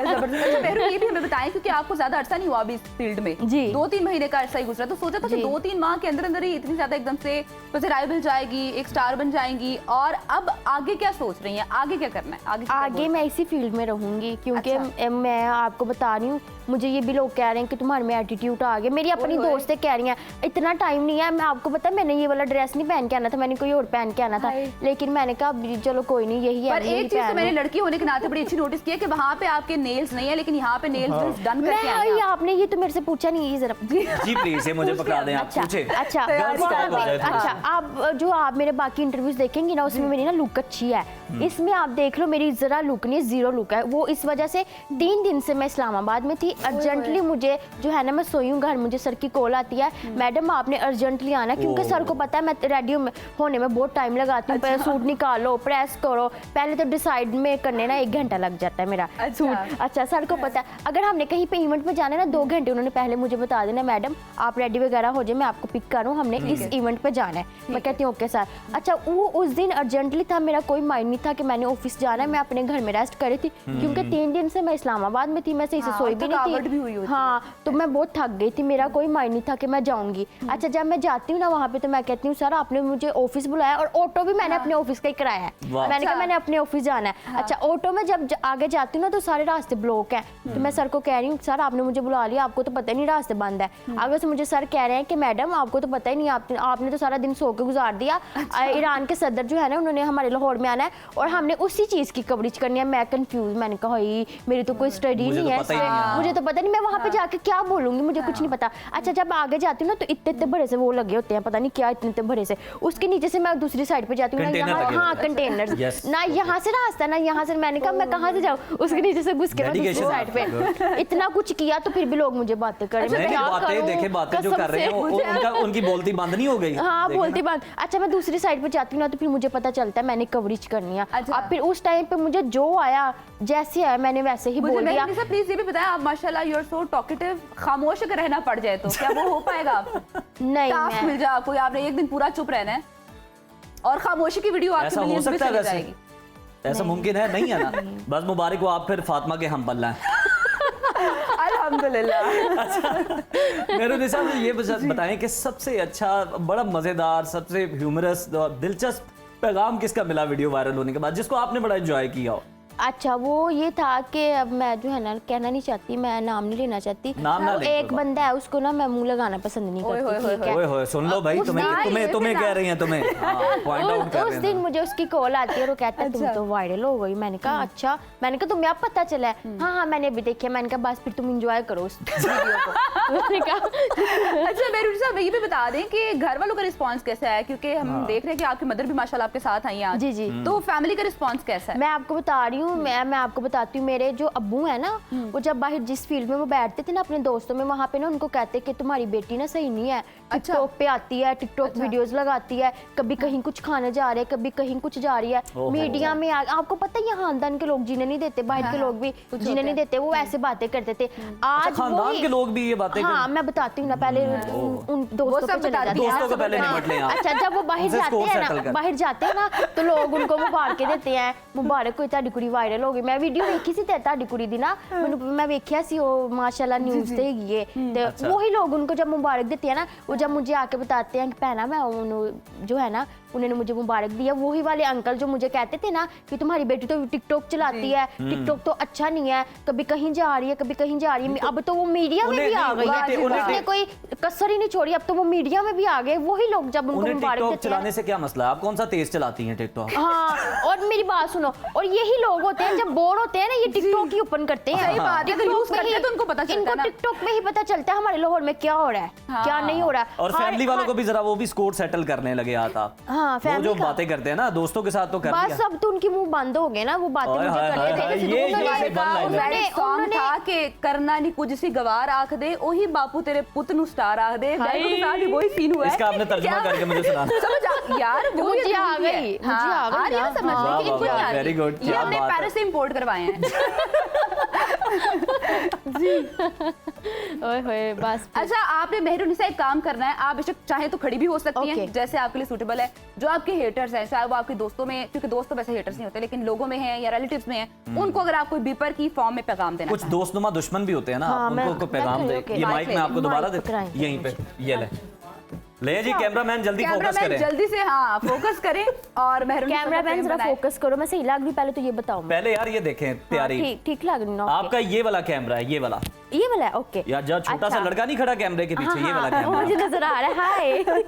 जबरदस्त। अच्छा मेरू, ये भी हमें बताएं, क्योंकि आपको ज्यादा अरसा नहीं हुआ अभी इस फील्ड में, जी। 2-3 महीने का अरसा ही गुजरा, तो सोचा था कि जी। 2-3 माह के अंदर अंदर ही इतनी ज्यादा एकदम से वज़ीर मिल जाएगी, एक स्टार बन जाएंगी, और अब आगे क्या सोच रही हैं, आगे क्या करना है? आगे आगे मैं इसी फील्ड में रहूंगी, क्योंकि अच्छा। मैं आपको बता रही हूँ मुझे ये भी लोग कह रहे हैं कि तुम्हारे में एटीट्यूड आ गया। मेरी अपनी दोस्तें कह रही हैं इतना टाइम नहीं है, मैं आपको पता है मैंने ये वाला ड्रेस नहीं पहन के आना था, मैंने कोई और पहन के आना था, लेकिन मैंने कहा चलो कोई नहीं यही है। पर एक चीज तो मैंने लड़की होने के नाते बड़ी अच्छी नोटिस किया कि वहाँ पे आपके नेल्स नहीं है लेकिन यहाँ पे नेल्स डन करके आए हैं। आपने ये तो मेरे से पूछा नहीं, ये जरा जी प्लीज, ये मुझे पकड़ा दें आप, पूछे। अच्छा आप जो आप मेरे बाकी इंटरव्यूज देखेंगे ना उसमें मेरी ना लुक अच्छी है, इसमें आप देख लो मेरी जरा लुक नहीं, जीरो लुक है। वो इस वजह से 3 दिन से मैं इस्लामाबाद में थी, अर्जेंटली मुझे जो है ना मैं सोई हूँ घर, मुझे सर की कॉल आती है मैडम आपने अर्जेंटली आना, क्योंकि सर को पता है मैं रेडी होने में बहुत टाइम लगाती हूँ। पहले सूट निकालो, प्रेस करो, पहले तो डिसाइड में करने ना 1 घंटा लग जाता है मेरा सूट। अच्छा सर को पता है अगर हमने कहीं पे इवेंट में जाना है ना 2 घंटे उन्होंने पहले मुझे बता देना मैडम आप रेडी वगैरह हो जाए, मैं आपको पिक करूँ, हमने इस इवेंट पे जाना है। मैं कहती हूँ ओके सर। अच्छा वो उस दिन अर्जेंटली था, मेरा कोई माइंड नहीं था कि मैंने ऑफिस जाना है, मैं अपने घर में रेस्ट करी थी क्योंकि 3 दिन से मैं इस्लामाबाद में थी, मैं सही से सोई भी नहीं थी। हाँ तो मैं बहुत थक गई थी, मेरा कोई माइंड नहीं था कि मैं जाऊंगी। अच्छा जब मैं जाती हूँ ना वहाँ पे तो मैं कहती हूँ सर आपने मुझे ऑफिस बुलाया और ऑटो भी मैंने अपने ऑफिस का ही कराया है, मैंने कहा मैंने अपने ऑफिस जाना है। अच्छा ऑटो में जब आगे जाती हूँ ना तो सारे रास्ते ब्लॉक हैं, तो मैं सर को कह रही हूँ सर आपने मुझे बुला लिया, आपको तो पता ही नहीं रास्ते बंद है। आगे से मुझे सर कह रहे हैं कि मैडम आपको तो पता ही नहीं, आपने तो सारा दिन सो के गुजार दिया। ईरान के सदर जो है ना उन्होंने हमारे लाहौर में आना है और हमने उसी चीज की कवरेज करनी है। मैं कंफ्यूज, मैंने कहा मेरी तो कोई स्टडी नहीं है, मुझे तो पता नहीं मैं वहाँ पे जाके क्या बोलूंगी, मुझे कुछ नहीं पता। अच्छा जब आगे जाती हूँ ना तो इतने बड़े से वो लगे होते हैं, पता नहीं क्या इतने बड़े से, उसके नीचे से मैं दूसरी साइड पे जाती हूँ ना, यहाँ हाँ कंटेनर ना यहाँ से रास्ता ना यहाँ से, मैंने कहा मैं कहाँ से जाऊँ, उसके नीचे से घुस के मैं दूसरी साइड पे इतना कुछ किया तो फिर भी लोग मुझे बातें कर रहे हैं, बातें जो कर रहे हैं उनकी बोलती बंद नहीं हो गई। हाँ बोलती बंद। अच्छा मैं दूसरी साइड पे जाती हूँ ना तो फिर मुझे पता चलता है मैंने कवरेज करनी है। अब फिर उस टाइम पे मुझे जो आया जैसे आया मैंने वैसे ही बोल दिया। प्लीज ये भी बताएं आप माशाल्लाह यू आर सो टॉकेटिव, खामोश अगर रहना पड़ जाए तो क्या वो हो पाएगा आपको? नहीं टास्क मिल जाए आपको, आपने एक दिन पूरा चुप रहना है और खामोशी की वीडियो आपके मिलियंस में चली जाएगी। ऐसा मुमकिन है? नहीं है ना? बस मुबारक हो आप फिर फातिमा के हम पल्ला हैं। अल्हम्दुलिल्लाह। अच्छा मेहरुनिसा ये बताएं कि सबसे अच्छा, बड़ा मजेदार, सबसे ह्यूमरस और दिलचस्प पैगाम किसका मिला वीडियो वायरल होने के बाद जिसको आपने बड़ा एंजॉय किया हो? अच्छा वो ये था कि अब मैं जो है ना कहना नहीं चाहती, मैं नाम नहीं लेना चाहती, नाम ना ले, एक बंदा है उसको ना मैं मुंह लगाना पसंद नहीं करती, ठीक है? ओए होए सुन लो भाई, तुम्हें कह रही हैं, तुम्हें पॉइंट आउट कर रहे हैं। उस दिन मुझे उसकी कॉल आती है और वो कहता है तुम तो वायरल हो गई। मैंने कहा अच्छा, मैंने कहा तुम्हें अब पता चला है? हाँ मैंने अभी देखा। मैंने कहा बस फिर तुम एंजॉय करो उस वीडियो को। मैंने कहा अच्छा मेहरुनिसा साहब ये भी बता दें कि घर वालों का रिस्पांस कैसा है, क्योंकि हम देख रहे हैं कि आपकी मदर भी माशाल्लाह आपके साथ आई हैं। जी जी। तो फैमिली का रिस्पांस कैसा है? मैं आपको बता रही हूँ, मैं आपको बताती हूँ, मेरे जो अब्बू है ना वो जब बाहर जिस फील्ड में वो बैठते थे ना अपने दोस्तों में, वहाँ पे ना उनको कहते कि तुम्हारी बेटी ना सही नहीं है, टिकटॉक पे आती है, टिकटॉक वीडियोस लगाती है, कभी कहीं कुछ खाने जा रहे हैं, कभी कहीं कुछ जा रही है, मीडिया में आपको पता है यहाँ खानदान के लोग जीने नहीं देते, बाहर के लोग भी जीने नहीं देते, वो ऐसे बातें करते थे। आज खानदान के लोग भी ये बातें हाँ मैं बताती हूँ ना, पहले उन दोस्तों पे चले जाते हैं। अच्छा जब वो बाहर जाते हैं ना, बाहर जाते हैं ना तो लोग उनको मुबारक देते हैं, मुबारक कोई ਤੁਹਾਡੀ ਕੁੜੀ ਵਾਇਰਲ ਹੋ ਗਈ। मैं वीडियो देखी सी ਤੁਹਾਡੀ ਕੁੜੀ ਦੀ ना, मैं वेख्या सी वो माशाल्लाह न्यूज़ ਤੇ ਹੈਗੀ है, तो वही लोग उनको जब मुबारक देते हैं ना, वो जब मुझे आके बताते हैं कि पहना मैं जो है ना उन्होंने मुझे मुबारक दिया, वही वाले अंकल जो मुझे कहते थे ना कि तुम्हारी बेटी तो टिकटॉक चलाती है, टिकटॉक तो अच्छा नहीं है, कभी कहीं जा रही है, कभी कहीं जा रही है, अब तो वो मीडिया में भी आ गई है, उसने कोई कसर ही नहीं छोड़ी, अब तो वो मीडिया में भी आ गए। वही लोग जब उनको मुबारक देते हैं। चलाने से क्या मसला है? आप कौन सा तेज चलाती हैं टिकटॉक? हाँ और मेरी बात सुनो, और यही लोग होते हैं जब बोर होते हैं ना ये टिकटॉक ही ओपन करते हैं। सही बात है, यूज करते हैं तो उनको पता चलता है ना, टिकटॉक में ही पता चलता है हमारे लाहौर में क्या हो रहा है, क्या नहीं हो रहा। और फैमिली वालों को भी जरा वो भी स्कोर सेटल करने लगे आता। हाँ वो जो बातें करते हैं ना दोस्तों के साथ तो कर दिया। बस अब तो उनके मुंह बंद हो गए ना, वो बातें मुझे करते थे। सॉन्ग था कि करना नहीं कुछ सी गवार आख दे, ओही बापू तेरे पुत नु स्टार आख दे, के साथ ही वही सीन हुआ है। इसका आपने तर्जुमा करके मुझे सुनाना। समझ यार वो मुझे आ गई, मुझे आ गई समझ में कि नहीं आ रही। वेरी गुड, ये हमने पेरिस से इंपोर्ट करवाए हैं। जी ओए होए बस। अच्छा आपने मेहरुनिसा एक काम करना है, आप बेशक चाहे तो खड़ी भी हो सकती हैं जैसे आपके लिए सूटेबल है। जो आपके हेटर्स हैं, चाहे वो आपके दोस्तों में, क्योंकि दोस्त तो वैसे हेटर्स नहीं होते, लेकिन लोगों में हैं या रिलेटिव्स में हैं, उनको अगर आप कोई बीपर की फॉर्म में पैगाम देना, कुछ दोस्तनुमा दुश्मन भी होते हैं ना, उनको पैगाम दे। ये माइक में आपको दोबारा दे, यहीं पे ये ले ले जी कैमरामैन जल्दी फोकस कैमरामैन करें। जल्दी से हाँ फोकस करें और मेहरून कैमरामैन जरा फोकस करो, मैं सही लग रही पहले तो ये बताओ। पहले यार ये देखें प्यारी, ठीक ठीक लग रही ना। आपका ये वाला कैमरा है, ये वाला है ओके। यार जो छोटा सा लड़का नहीं खड़ा कैमरे के पीछे, ये वाला हाँ, कैमरा। मुझे नजर आ रहा है। हाय।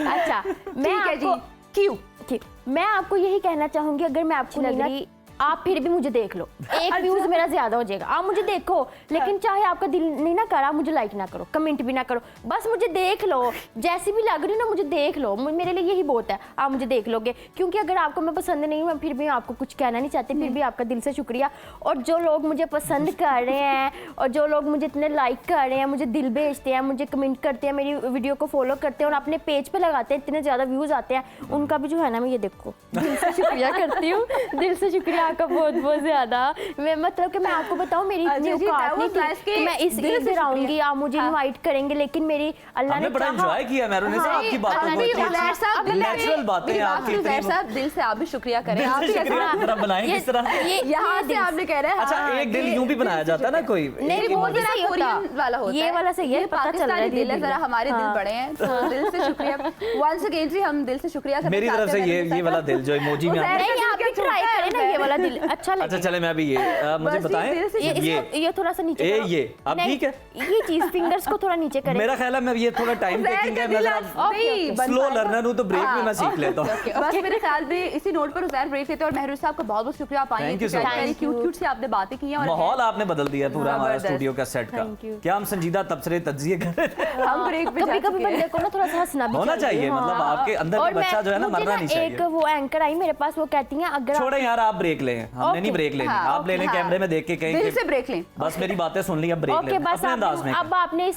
अच्छा मैं ठीक है जी, आपको क्यों ठीक, मैं आपको यही कहना चाहूंगी, अगर मैं आपको लग रही आप फिर भी मुझे देख लो, एक व्यूज मेरा ज्यादा हो जाएगा। आप मुझे देखो, लेकिन चाहे आपका दिल नहीं ना करा, मुझे लाइक ना करो, कमेंट भी ना करो, बस मुझे देख लो। जैसी भी लग रही ना मुझे देख लो, मेरे लिए यही बहुत है, आप मुझे देख लोगे। क्योंकि अगर आपको मैं पसंद नहीं हूँ, मैं फिर भी आपको कुछ कहना नहीं चाहती, फिर भी आपका दिल से शुक्रिया। और जो लोग मुझे पसंद कर रहे हैं और जो लोग मुझे इतने लाइक कर रहे हैं, मुझे दिल भेजते हैं, मुझे कमेंट करते हैं, मेरी वीडियो को फॉलो करते हैं और अपने पेज पे लगाते हैं, इतने ज़्यादा व्यूज़ आते हैं, उनका भी जो है ना, मैं ये देखो दिल से शुक्रिया करती हूँ। दिल से शुक्रिया आपका बहुत बहुत ज्यादा। मैं मतलब कि मैं आपको बताऊं, मेरी इतनी औकात नहीं थी कि मैं इस ईद पे आऊंगी, आप मुझे इनवाइट करेंगे, लेकिन मेरी अल्लाह ने हमने बड़ा एंजॉय किया मेहरून ने आपकी बातों को, नेचुरल बातें आपकी उजैर साहब दिल से आप भी शुक्रिया करें। आप भी शुक्रिया जरा बनाएं किस तरह। यहाँ से आपने कह रहे हैं अच्छा एक दिल यूं भी बनाया जाता है ना कोई, नहीं वो दिल सही कोरियन वाला होता है, ये वाला सही है, पता चल रहा है दिल है, जरा हमारे दिल बड़े हैं, तो दिल से शुक्रिया। वंस अगेन जी हम दिल से शुक्रिया करते हैं मेरी तरफ से ये वाला दिल जो इमोजी में आता है। नहीं, आप भी ट्राई करें ना, ये वाला दिल अच्छा लगे। अच्छा चले मैं अभी ये मुझे बताएं, ये थोड़ा सा नीचे करो। ये अब ठीक है, ये चीज फिंगर्स को थोड़ा नीचे करें। मेरा ख्याल है मैं ये थोड़ा टाइम टेकिंग है, मैं जरा स्लो लर्नर हूं तो ब्रेक में मैं सीख लेता हूं। बस मेरे ख्याल में इसी नोट पर उजैर ब्रेक लेते हैं। और मेहरून साहब का बहुत बहुत शुक्रिया, आप आए Thank you so much. Cute cute से आपने बातें की हैं और माहौल आपने बदल दिया पूरा हमारा जबरदस्त। स्टूडियो का सेट का। Thank you. क्या हम संजीदा तबसरे तज्जिए कर रहे थे? हम ब्रेक पे कभी कभी बंदे को ना थोड़ा सा हंसना भी होना चाहिए, हाँ। मतलब आपके अंदर और का बच्चा जो है ना मुझे मरना नहीं एक चाहिए। वो एंकर आई मेरे पास, वो कहती हैं अगर आप- छोड़े यार आप ब्रेक लें, हमने नहीं Okay. ब्रेक लेनी, हाँ, आप ले लें हाँ। कैमरे में देख के कहें दिल कि से ब्रेक लें। बस मेरी बातें सुन ली, अब ब्रेक ओके लें बस अपने अंदाज में। अब आपने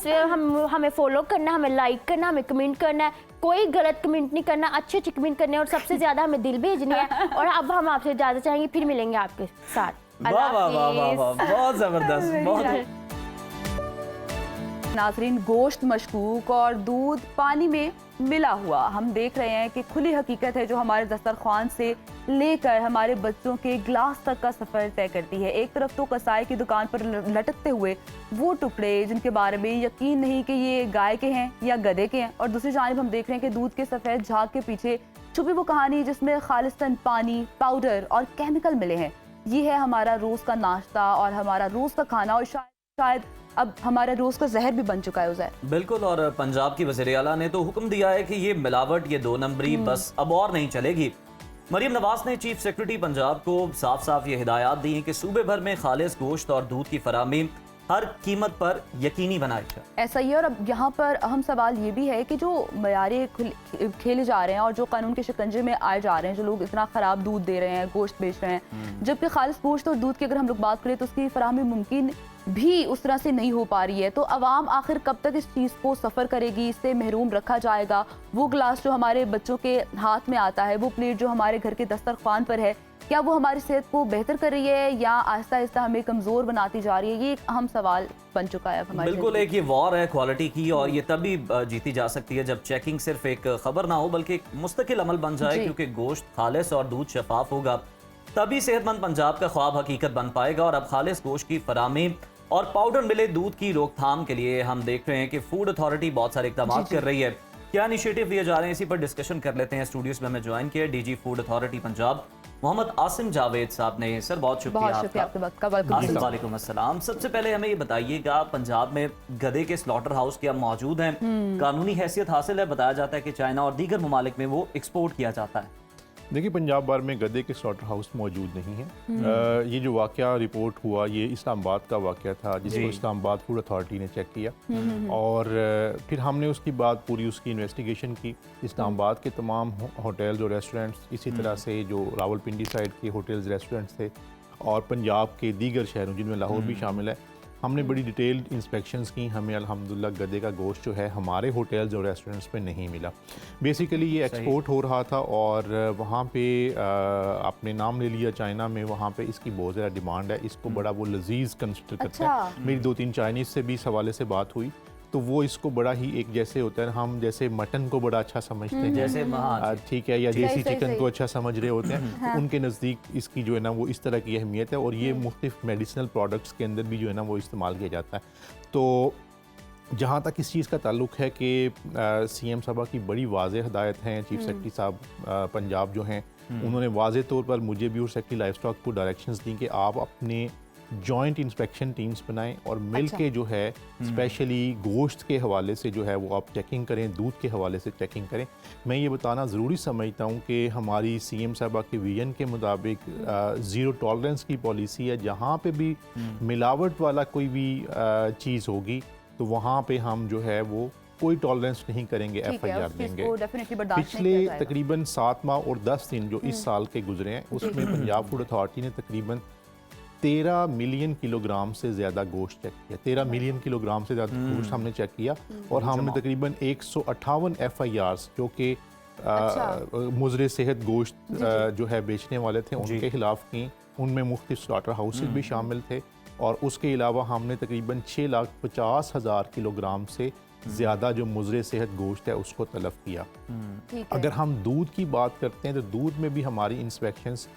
हमें फॉलो करना, हमें लाइक करना, हमें कमेंट करना है, कोई गलत कमेंट नहीं करना, अच्छे अच्छे कमेंट करने हैं और सबसे ज्यादा हमें दिल भेजने हैं। और अब हम आपसे इजाजत चाहेंगे, फिर मिलेंगे आपके साथ। वाह वाह वाह वाह वाह, बहुत जबरदस्त, बहुत। नाजरीन, गोश्त मशकूक और दूध पानी में मिला हुआ, हम देख रहे हैं कि खुली हकीकत है जो हमारे दस्तरखान से लेकर हमारे बच्चों के गिलास तक का सफ़र तय करती है। एक तरफ तो कसाई की दुकान पर लटकते हुए वो टुकड़े जिनके बारे में यकीन नहीं कि ये गाय के हैं या गधे के हैं, और दूसरी जानिब हम देख रहे हैं कि दूध के सफ़ेद झाग के पीछे छुपी वो कहानी जिसमें खालिस्तान पानी, पाउडर और केमिकल मिले हैं। ये है हमारा रोज़ का नाश्ता और हमारा रोज़ का खाना, और शायद अब हमारा रोज का जहर भी बन चुका है उज़ैर। बिल्कुल, और पंजाब की वज़ीर आला ने तो हुक्म दिया है कि ये मिलावट, ये दो नंबरी बस अब और नहीं चलेगी। मरीम नवाज ने चीफ सेक्रेटरी पंजाब को साफ साफ ये हिदायत दी है कि सूबे भर में खालिस गोश्त और दूध की फराहमी हर कीमत पर यकीनी बनाई जाए। ऐसा ही है, और अब यहाँ पर अहम सवाल ये भी है कि जो मयारे खेले जा रहे हैं और जो कानून के शिकंजे में आए जा रहे हैं, जो लोग इतना ख़राब दूध दे रहे हैं, गोश्त बेच रहे हैं, जबकि खालिस गोश्त और दूध की अगर हम लोग बात करें तो उसकी फराहमी मुमकिन भी उस तरह से नहीं हो पा रही है। तो अवाम आखिर कब तक इस चीज़ को सफ़र करेगी, इससे महरूम रखा जाएगा। वो गिलास जो हमारे बच्चों के हाथ में आता है, वो प्लेट जो हमारे घर के दस्तरखान पर है, क्या वो हमारी सेहत को बेहतर कर रही है या आहिस्ता आहिस्ता हमें कमज़ोर बनाती जा रही है? ये एक अहम सवाल बन चुका है हमारे। बिल्कुल, एक ये वॉर है क्वालिटी की, और ये तभी जीती जा सकती है जब चेकिंग सिर्फ एक खबर ना हो बल्कि एक मुस्तकिल अमल बन जाए, क्योंकि गोश्त खालिस और दूध शफाफ होगा तभी सेहतमंद पंजाब का ख्वाब हकीकत बन पाएगा। और अब खालिस गोश्त की फराहमी और पाउडर मिले दूध की रोकथाम के लिए हम देख रहे हैं कि फूड अथॉरिटी बहुत सारे इकदाम कर रही है। क्या इनिशिएटिव लिए जा रहे हैं, इसी पर डिस्कशन कर लेते हैं। स्टूडियोज में हमें ज्वाइन किया DG food authority Punjab Mohammad Asim Javed sahab ने। सर बहुत शुक्रिया आपका। वालेकुम अस्सलाम। सबसे पहले हमें ये बताइएगा, पंजाब में गधे के स्लॉटर हाउस क्या मौजूद हैं? कानूनी हैसियत हासिल है? बताया जाता है कि चाइना और दीगर ममालिक में वो एक्सपोर्ट किया जाता है। देखिए, पंजाब भर में गधे के स्लॉटर हाउस मौजूद नहीं है। ये जो वाक़या रिपोर्ट हुआ ये इस्लामाबाद का वाक़या था, जिसको इस्लामाबाद फूड अथॉरिटी ने चेक किया और फिर हमने उसकी बाद पूरी उसकी इन्वेस्टिगेशन की। इस्लामाबाद के तमाम होटल्स और रेस्टोरेंट्स, इसी तरह से जो रावलपिंडी साइड के होटल्स रेस्टोरेंट्स थे और पंजाब के दीगर शहरों जिनमें लाहौर भी शामिल है, हमने बड़ी डिटेल्ड इंस्पेक्शंस की। हमें अल्हम्दुलिल्लाह गधे का गोश्त जो है हमारे होटल्स और रेस्टोरेंट्स पे नहीं मिला। बेसिकली ये एक्सपोर्ट हो रहा था और वहाँ पे आपने नाम ले लिया चाइना में, वहाँ पे इसकी बहुत ज़्यादा डिमांड है, इसको बड़ा वो लजीज कंसिडर करते हैं। मेरी 2-3 चाइनीज़ से भी इस हवाले से बात हुई तो वो इसको बड़ा ही एक जैसे होता है, हम जैसे मटन को बड़ा अच्छा समझते हैं जैसे ठीक है, या देसी चिकन को अच्छा समझ रहे होते हैं, तो उनके नज़दीक इसकी जो है ना वो इस तरह की अहमियत है। और ये मुख्तलिफ मेडिसिनल प्रोडक्ट्स के अंदर भी जो है ना वो इस्तेमाल किया जाता है। तो जहाँ तक इस चीज़ का ताल्लुक है कि सीएम साहबा की बड़ी वाज़ेह हदायत हैं, चीफ सेक्रेटरी साहब पंजाब जो हैं उन्होंने वाज़े तौर पर मुझे भी और सेक्रेटरी लाइफ स्टॉक को डायरेक्शंस दी कि आप अपने जॉइंट इंस्पेक्शन टीम्स बनाएं और मिल के जो है स्पेशली गोश्त के हवाले से जो है वो आप चेकिंग करें, दूध के हवाले से चेकिंग करें। मैं ये बताना ज़रूरी समझता हूँ कि हमारी सीएम साहबा के विजन के मुताबिक ज़ीरो टॉलरेंस की पॉलिसी है। जहाँ पे भी मिलावट वाला कोई भी चीज़ होगी तो वहाँ पे हम जो है वो कोई टॉलरेंस नहीं करेंगे, FIR देंगे। पिछले तकरीबन 7 माह और 10 दिन जो इस साल के गुजरे हैं उसमें पंजाब फूड अथॉरिटी ने तकरीबन 13 मिलियन किलोग्राम से ज़्यादा गोश्त चेक किया। 13 मिलियन किलोग्राम से ज़्यादा गोश्त हमने चेक किया और हमने तकरीबन 158 FIRs जो कि मुजरे सेहत गोश्त जो है बेचने वाले थे उनके खिलाफ की। उनमें मुख्तलिफ स्लॉटर हाउसेज भी शामिल थे और उसके अलावा हमने तकरीबन 6,50,000 किलोग्राम से ज़्यादा जो मुजरे सेहत गोश्त है उसको तलब किया। अगर हम दूध की बात करते हैं तो दूध में भी हमारी इंस्पेक्शंस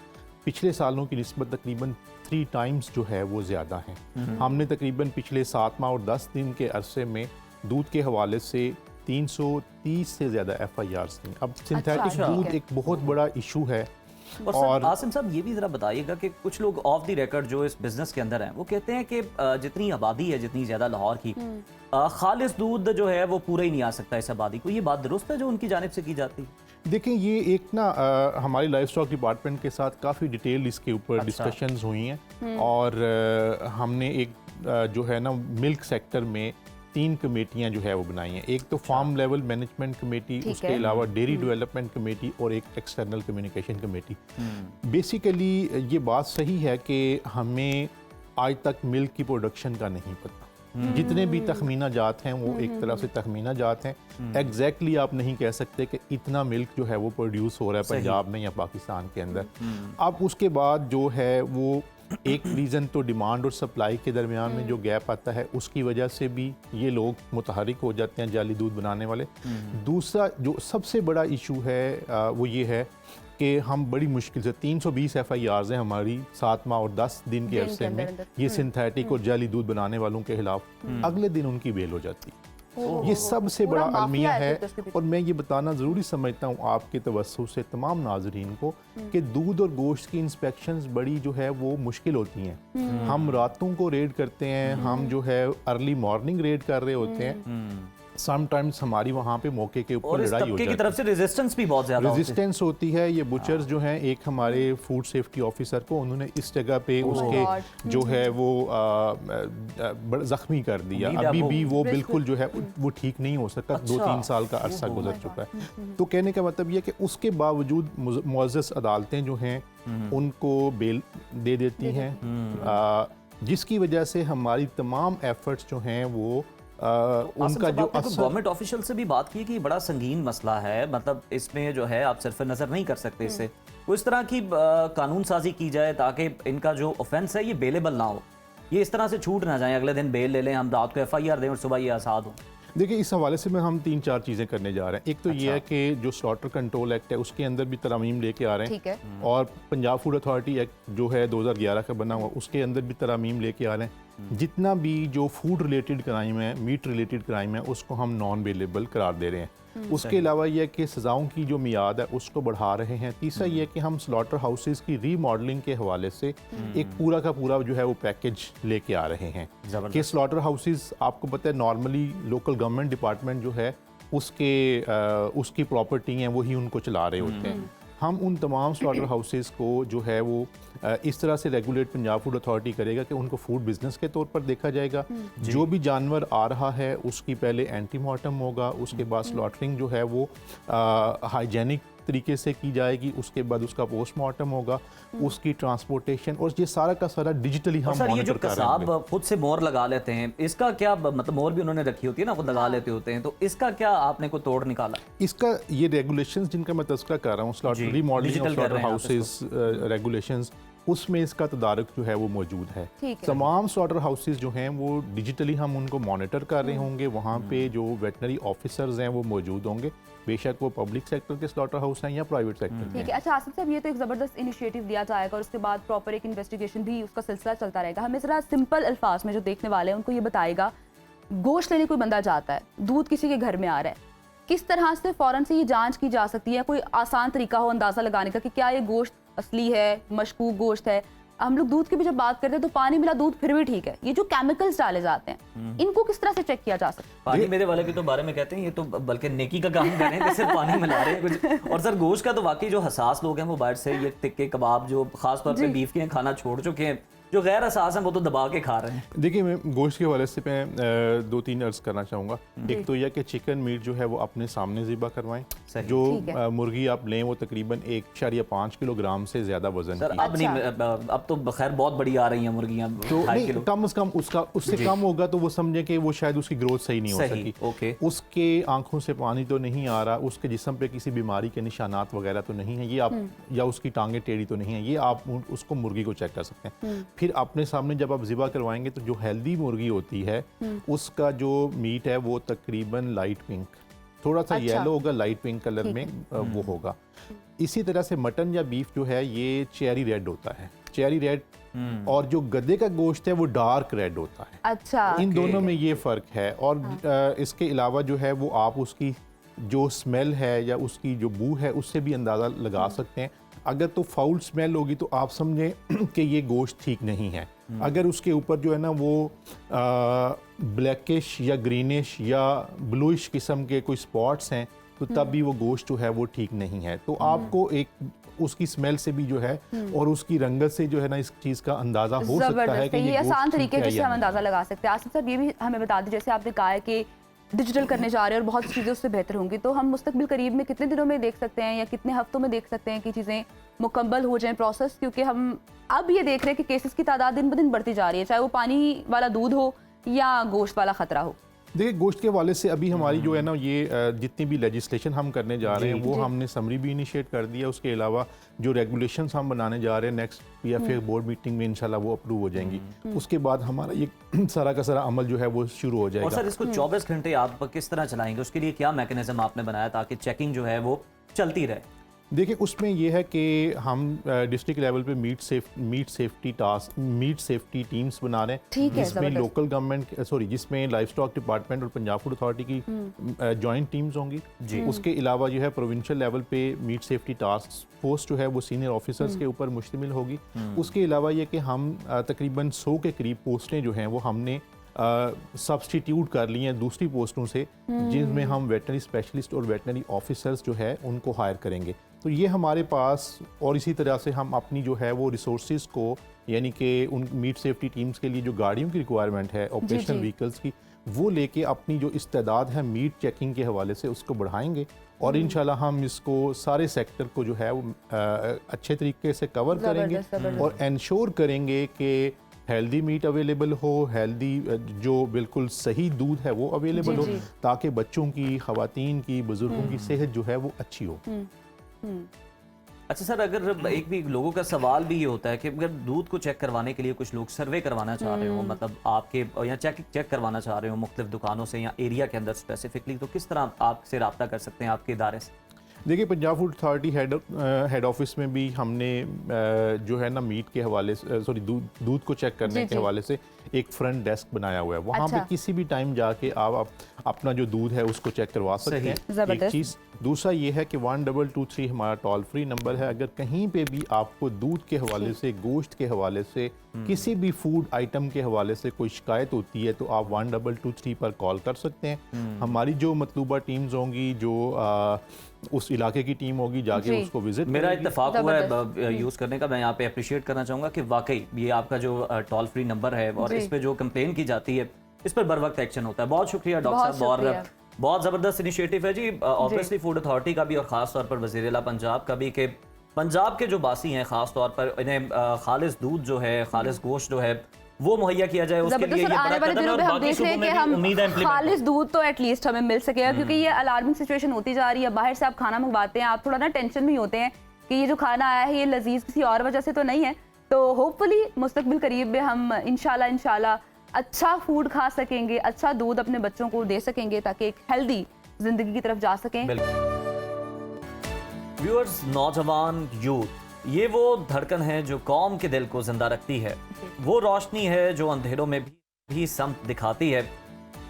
पिछले सालों की निस्बत तकरीबन 3 टाइम्स जो है वो ज़्यादा हैं। हमने तकरीबन पिछले 7 माह और 10 दिन के अरसे में दूध के हवाले से 330 से ज़्यादा FIRs दी। अब सिंथेटिक दूध एक बहुत बड़ा इशू है। और आसिम साहब ये भी ज़रा बताइएगा कि कुछ लोग ऑफ द रिकॉर्ड जो इस बिज़नेस के अंदर हैं वो कहते हैं कि जितनी आबादी है जितनी ज़्यादा लाहौर की खालिस दूध जो है वो पूरा ही नहीं आ सकता इस आबादी को। ये बात दुरुस्त है जो उनकी जानिब से की जाती है? देखें ये एक ना हमारी लाइफ स्टॉक डिपार्टमेंट के साथ काफ़ी डिटेल इसके ऊपर डिस्कशंस हुई हैं और हमने एक जो है ना मिल्क सेक्टर में 3 कमेटियां जो है वो बनाई हैं। एक तो फार्म लेवल मैनेजमेंट कमेटी, उसके अलावा डेयरी डेवलपमेंट कमेटी और एक एक्सटर्नल कम्युनिकेशन कमेटी। बेसिकली ये बात सही है कि हमें आज तक मिल्क की प्रोडक्शन का नहीं पता। जितने भी तखमीना जात हैं वो एक तरफ से तखमीना जात हैं। एग्जैक्टली आप नहीं कह सकते कि इतना मिल्क जो है वो प्रोड्यूस हो रहा है पंजाब में या पाकिस्तान के अंदर। अब उसके बाद जो है वो एक रीज़न तो डिमांड और सप्लाई के दरमियान में जो गैप आता है उसकी वजह से भी ये लोग मुतहरिक हो जाते हैं जाली दूध बनाने वाले। दूसरा जो सबसे बड़ा इशू है वो ये है कि हम बड़ी मुश्किल से 320 FIRs हैं हमारी 7 माह और 10 दिन के अरसे में ये सिंथेटिक और जाली दूध बनाने वालों के खिलाफ। अगले दिन उनकी बेल हो जाती है। ये सबसे बड़ा अलमिया है और मैं ये बताना ज़रूरी समझता हूँ आपके तवज्जुह से तमाम नाजरीन को कि दूध और गोश्त की इंस्पेक्शंस बड़ी जो है वो मुश्किल होती हैं। हम रातों को रेड करते हैं, हम जो है अर्ली मॉर्निंग रेड कर रहे होते हैं। समटाइम्स हमारी वहाँ पे मौके के ऊपर लड़ाई हो जाती है। की तरफ से रेजिस्टेंस भी बहुत ज़्यादा रेजिस्टेंस होती है। ये बुचर्स जो हैं एक हमारे फूड सेफ्टी ऑफिसर को उन्होंने इस जगह पे उसके जो है वो ज़ख्मी कर दिया। अभी भी वो बिल्कुल जो है वो ठीक नहीं हो सका। 2-3 साल का अरसा गुजर चुका है। तो कहने का मतलब ये कि उसके बावजूद मुअज़्ज़ज़ अदालतें जो हैं उनको बेल दे देती हैं, जिसकी वजह से हमारी तमाम एफर्ट्स जो हैं वो उनका जो गवर्नमेंट ऑफिशियल से भी बात की कि बड़ा संगीन मसला है, मतलब इसमें जो है आप सिर्फ नज़र नहीं कर सकते इससे वो इस तरह की कानून साजी की जाए ताकि इनका जो ऑफेंस है ये बेलेबल ना हो, ये इस तरह से छूट ना जाए, अगले दिन बेल ले लें, हम रात को FIR दें और सुबह ये आज़ाद हो। देखिए इस हवाले से में हम 3-4 चीज़ें करने जा रहे हैं। एक तो ये है कि जो स्लॉटर कंट्रोल एक्ट है उसके अंदर भी तरमीम लेके आ रहे हैं और पंजाब फूड अथॉरिटी एक्ट जो है 2011 का बना हुआ उसके अंदर भी तरमीम लेके आ रहे हैं। जितना भी जो फूड रिलेटेड क्राइम है, मीट रिलेटेड क्राइम है, उसको हम नॉन बेलेबल करार दे रहे हैं। उसके अलावा यह कि सज़ाओं की जो मियाद है उसको बढ़ा रहे हैं। तीसरा ये कि हम स्लॉटर हाउसेस की रीमॉडलिंग के हवाले से एक पूरा का पूरा जो है वो पैकेज लेके आ रहे हैं कि स्लॉटर हाउसेस आपको पता है नॉर्मली लोकल गवर्नमेंट डिपार्टमेंट जो है उसकी प्रॉपर्टी है वही उनको चला रहे होते हैं। हम उन तमाम स्लॉटर हाउसेस को जो है वो इस तरह से रेगुलेट पंजाब फूड अथॉरिटी करेगा कि उनको फूड बिजनेस के तौर पर देखा जाएगा। जो भी जानवर आ रहा है उसकी पहले एंटीमॉर्टम होगा, उसके बाद स्लॉटरिंग जो है वो हाइजेनिक तरीके से की जाएगी, उसके बाद उसका पोस्टमार्टम होगा, उसकी ट्रांसपोर्टेशन और ये सारा का सारा डिजिटली हम सर, ये जो मॉनिटर कर रहे हैं। कसाब खुद से मोहर लगा लेते हैं, इसका क्या मतलब मोहर भी उन्होंने रखी होती है ना, खुद लगा लेते होते हैं, तो इसका क्या आपने को तोड़ निकाला? इसका ये रेगुलेशंस जिनका मैं तज़किरा कर रहा हूँ, slaughter remodelling of slaughter houses regulations, उसमें इसका तदारुक जो है वो मौजूद है। तमाम स्लॉटर हाउसेस जो हैं वो डिजिटली हम उनको मॉनिटर कर रहे होंगे। वहाँ पे जो वेटनरी ऑफिसर्स हैं वो मौजूद होंगे, बेशक वो पब्लिक सेक्टर के स्लॉटर हाउस हैं या प्राइवेट सेक्टर के। ठीक है। अच्छा आसिम साहब, ये तो एक ज़बरदस्त इनिशिएटिव दिया जाएगा और उसके बाद प्रॉपर एक इन्वेस्टिगेशन भी उसका सिलसिला चलता रहेगा। हमें ज़रा सिंपल अल्फाज में जो देखने वाले हैं उनको ये बताएगा गोश्त लेने कोई बंदा जाता है, दूध किसी के घर में आ रहा है, किस तरह से फ़ौरन से ये जांच की जा सकती है? कोई आसान तरीका हो अंदाज़ा लगाने का कि क्या ये गोश्त असली है, मशकूक गोश्त है? हम लोग दूध की भी जब बात करते हैं तो पानी मिला दूध फिर भी ठीक है, ये जो केमिकल्स डाले जाते हैं इनको किस तरह से चेक किया जा सकता है? पानी मेरे वाले के तो बारे में कहते हैं ये तो बल्कि नेकी का काम कर रहे हैं कि सिर्फ पानी मिला रहे हैं कुछ। और सर गोश्त का तो वाकई जो हसास लोग हैं वो बाहर से ये टिक्के कबाब जो खासतौर पे बीफ के खाना छोड़ चुके हैं, जो गैर हसास हैं वो तो दबा के खा रहे हैं। देखिए मैं गोश्त के हवाले से मैं 2-3 अर्ज करना चाहूँगा। एक तो यह कि चिकन मीट जो है वो अपने सामने ज़िबा करवाएं। सही। जो ठीक है। मुर्गी आप लें वो तकरीबन 1.5 किलोग्राम से ज़्यादा वजन सर की। अब नहीं, अब तो खैर बहुत बड़ी आ रही हैं मुर्गियां, तो 2.5 नहीं, किलो। कम से कम उससे कम होगा तो वो समझे कि वो शायद उसकी ग्रोथ सही नहीं हो सही, सकी। ओके। उसके आंखों से पानी तो नहीं आ रहा, उसके जिस्म पे किसी बीमारी के निशानात वगैरह तो नहीं है, ये आप या उसकी टांगे टेढ़ी तो नहीं है, ये आप उसको मुर्गी को चेक कर सकते हैं। फिर अपने सामने जब आप ज़िबा करवाएंगे तो जो हेल्दी मुर्गी होती है उसका जो मीट है वो तकरीबन लाइट पिंक, थोड़ा सा अच्छा। येलो होगा, लाइट पिंक कलर में वो होगा। इसी तरह से मटन या बीफ जो है ये चेरी रेड होता है, चेरी रेड। और जो गधे का गोश्त है वो डार्क रेड होता है। अच्छा, इन दोनों में ये फ़र्क है। और इसके अलावा जो है वो आप उसकी जो स्मेल है या उसकी जो बू है उससे भी अंदाज़ा लगा सकते हैं। अगर तो फाउल स्मेल होगी तो आप समझें कि ये गोश्त ठीक नहीं है। अगर उसके ऊपर जो है ना वो ब्लैकिश या ग्रीनिश या ब्लूइश किस्म के कोई स्पॉट्स हैं तो तब भी वो गोश्त जो है वो ठीक नहीं है। तो आपको एक उसकी स्मेल से भी जो है और उसकी रंगत से जो है ना इस चीज़ का अंदाज़ा हो सकता है जबरदस्त कि है, ये गोश्त आसान ठीक तरीके है जिससे या हम नहीं। अंदाजा लगा सकते हैं। आसिफ साहब ये भी हमें बता दें, जैसे आपने कहा है कि डिजिटल करने जा रहे हैं और बहुत सी चीज़ें उससे बेहतर होंगी, तो हम मुस्तकबिल करीब में कितने दिनों में देख सकते हैं या कितने हफ्तों में देख सकते हैं कि चीज़ें मुकम्मल हो जाएं प्रोसेस? क्योंकि हम अब ये देख रहे हैं कि केसेस की तादाद दिन ब दिन बढ़ती जा रही है, चाहे वो पानी वाला दूध हो या गोश्त वाला खतरा हो। देखिए गोश्त के वाले से अभी हमारी जो है ना ये जितनी भी लेजिस्लेशन हम करने जा रहे हैं वो हमने समरी भी इनिशिएट कर दिया। उसके अलावा जो रेगुलेशंस हम बनाने जा रहे हैं नेक्स्ट PFA बोर्ड मीटिंग में इंशाल्लाह वो अप्रूव हो जाएंगी। उसके बाद हमारा ये सारा का सारा अमल जो है वो शुरू हो और जाएगा। सर इसको 24 घंटे आप किस तरह चलाएंगे, उसके लिए क्या मैकेनिज्म आपने बनाया ताकि चेकिंग जो है वो चलती रहे? देखिए उसमें ये है कि हम डिस्ट्रिक्ट लेवल पे मीट सेफ्टी टीम्स बना रहे हैं, ठीक है, जिसमें ज़बरदस्त। लोकल गवर्नमेंट जिसमें लाइफ स्टॉक डिपार्टमेंट और पंजाब फूड अथॉरिटी की जॉइंट टीम्स होंगी जी। उसके अलावा जो है प्रोविंशियल लेवल पे मीट सेफ्टी टास्क फोर्स जो है वो सीनियर ऑफिसर्स के ऊपर मुश्तमिल होगी। उसके अलावा ये कि हम तकरीबन 100 के करीब पोस्टें जो हैं वो हमने सब्सटीट्यूट कर ली हैं दूसरी पोस्टों से, जिनमें हम वेटनरी स्पेशलिस्ट और वेटनरी ऑफिसर्स जो है उनको हायर करेंगे। तो ये हमारे पास, और इसी तरह से हम अपनी जो है वो रिसोर्सेज को, यानी कि उन मीट सेफ्टी टीम्स के लिए जो गाड़ियों की रिक्वायरमेंट है ऑपरेशनल व्हीकल्स की, वो लेके अपनी जो इस्तेदाद है मीट चेकिंग के हवाले से उसको बढ़ाएंगे। और इंशाल्लाह हम इसको सारे सेक्टर को जो है वो अच्छे तरीके से कवर करेंगे जबरदस्त। और इंश्योर करेंगे कि हेल्दी मीट अवेलेबल हो, हेल्दी जो बिल्कुल सही दूध है वो अवेलेबल हो, ताकि बच्चों की, ख़वातीन की, बुजुर्गों की सेहत जो है वो अच्छी हो। अच्छा सर, अगर एक भी लोगों का सवाल भी ये होता है कि अगर दूध को चेक करवाने के लिए कुछ लोग सर्वे करवाना चाह रहे हो, मतलब आपके या चेक करवाना चाह रहे हो मुख्तलिफ दुकानों से या एरिया के अंदर स्पेसिफिकली, तो किस तरह आपसे रब्ता कर सकते हैं आपके इदारे से? देखिए Punjab food authority head office में भी हमने जो है ना मीट के हवाले से दूध को चेक करने के हवाले से एक फ्रंट डेस्क बनाया हुआ है। वहाँ पे किसी भी टाइम जाके आप अपना जो दूध है उसको चेक करवा सकते हैं। एक चीज़। दूसरा ये है कि 1223 हमारा टोल फ्री नंबर है। अगर कहीं पे भी आपको दूध के हवाले से, गोश्त के हवाले से, किसी भी फूड आइटम के हवाले से कोई शिकायत होती है तो आप 1223 पर कॉल कर सकते हैं। हमारी जो मतलूबा टीम्स होंगी, जो उस इलाके की टीम होगी, जाके उसको विजिट मेरा इत्तेफाक हुआ है यूज़ करने का। मैं यहाँ पे अप्रिशिएट करना चाहूँगा कि वाकई ये आपका जो टोल फ्री नंबर है और इस पे जो कंप्लेन की जाती है इस पर बर वक्त एक्शन होता है। बहुत शुक्रिया डॉक्टर साहब, और बहुत ज़बरदस्त इनिशिएटिव है जी ऑब्वियसली फूड अथॉरिटी का भी और ख़ास तौर पर वज़ीर आला पंजाब का भी, कि पंजाब के जो बासी हैं ख़ास तौर पर इन्हें खालिस दूध जो है, खालिस गोश्त जो है वो मुहैया किया जाए। उसके लिए ये आने वाले दिनों में हम देख रहे हैं कि हम खालिस दूध तो एटलीस्ट हमें मिल सकेगा, क्योंकि ये अलार्मिंग सिचुएशन होती जा रही है। बाहर से आप खाना मंगवाते हैं, आप थोड़ा ना टेंशन में होते हैं कि ये जो खाना आया है ये लजीज किसी और वजह से तो नहीं है। तो होपफुली मुस्तकबिल करीब में हम इंशाल्लाह अच्छा फूड खा सकेंगे, अच्छा दूध अपने बच्चों को दे सकेंगे, ताकि एक हेल्दी जिंदगी की तरफ जा सकें। व्यूअर्स, नौजवान यूथ ये वो धड़कन है जो कौम के दिल को जिंदा रखती है, वो रोशनी है जो अंधेरों में भी समत दिखाती है।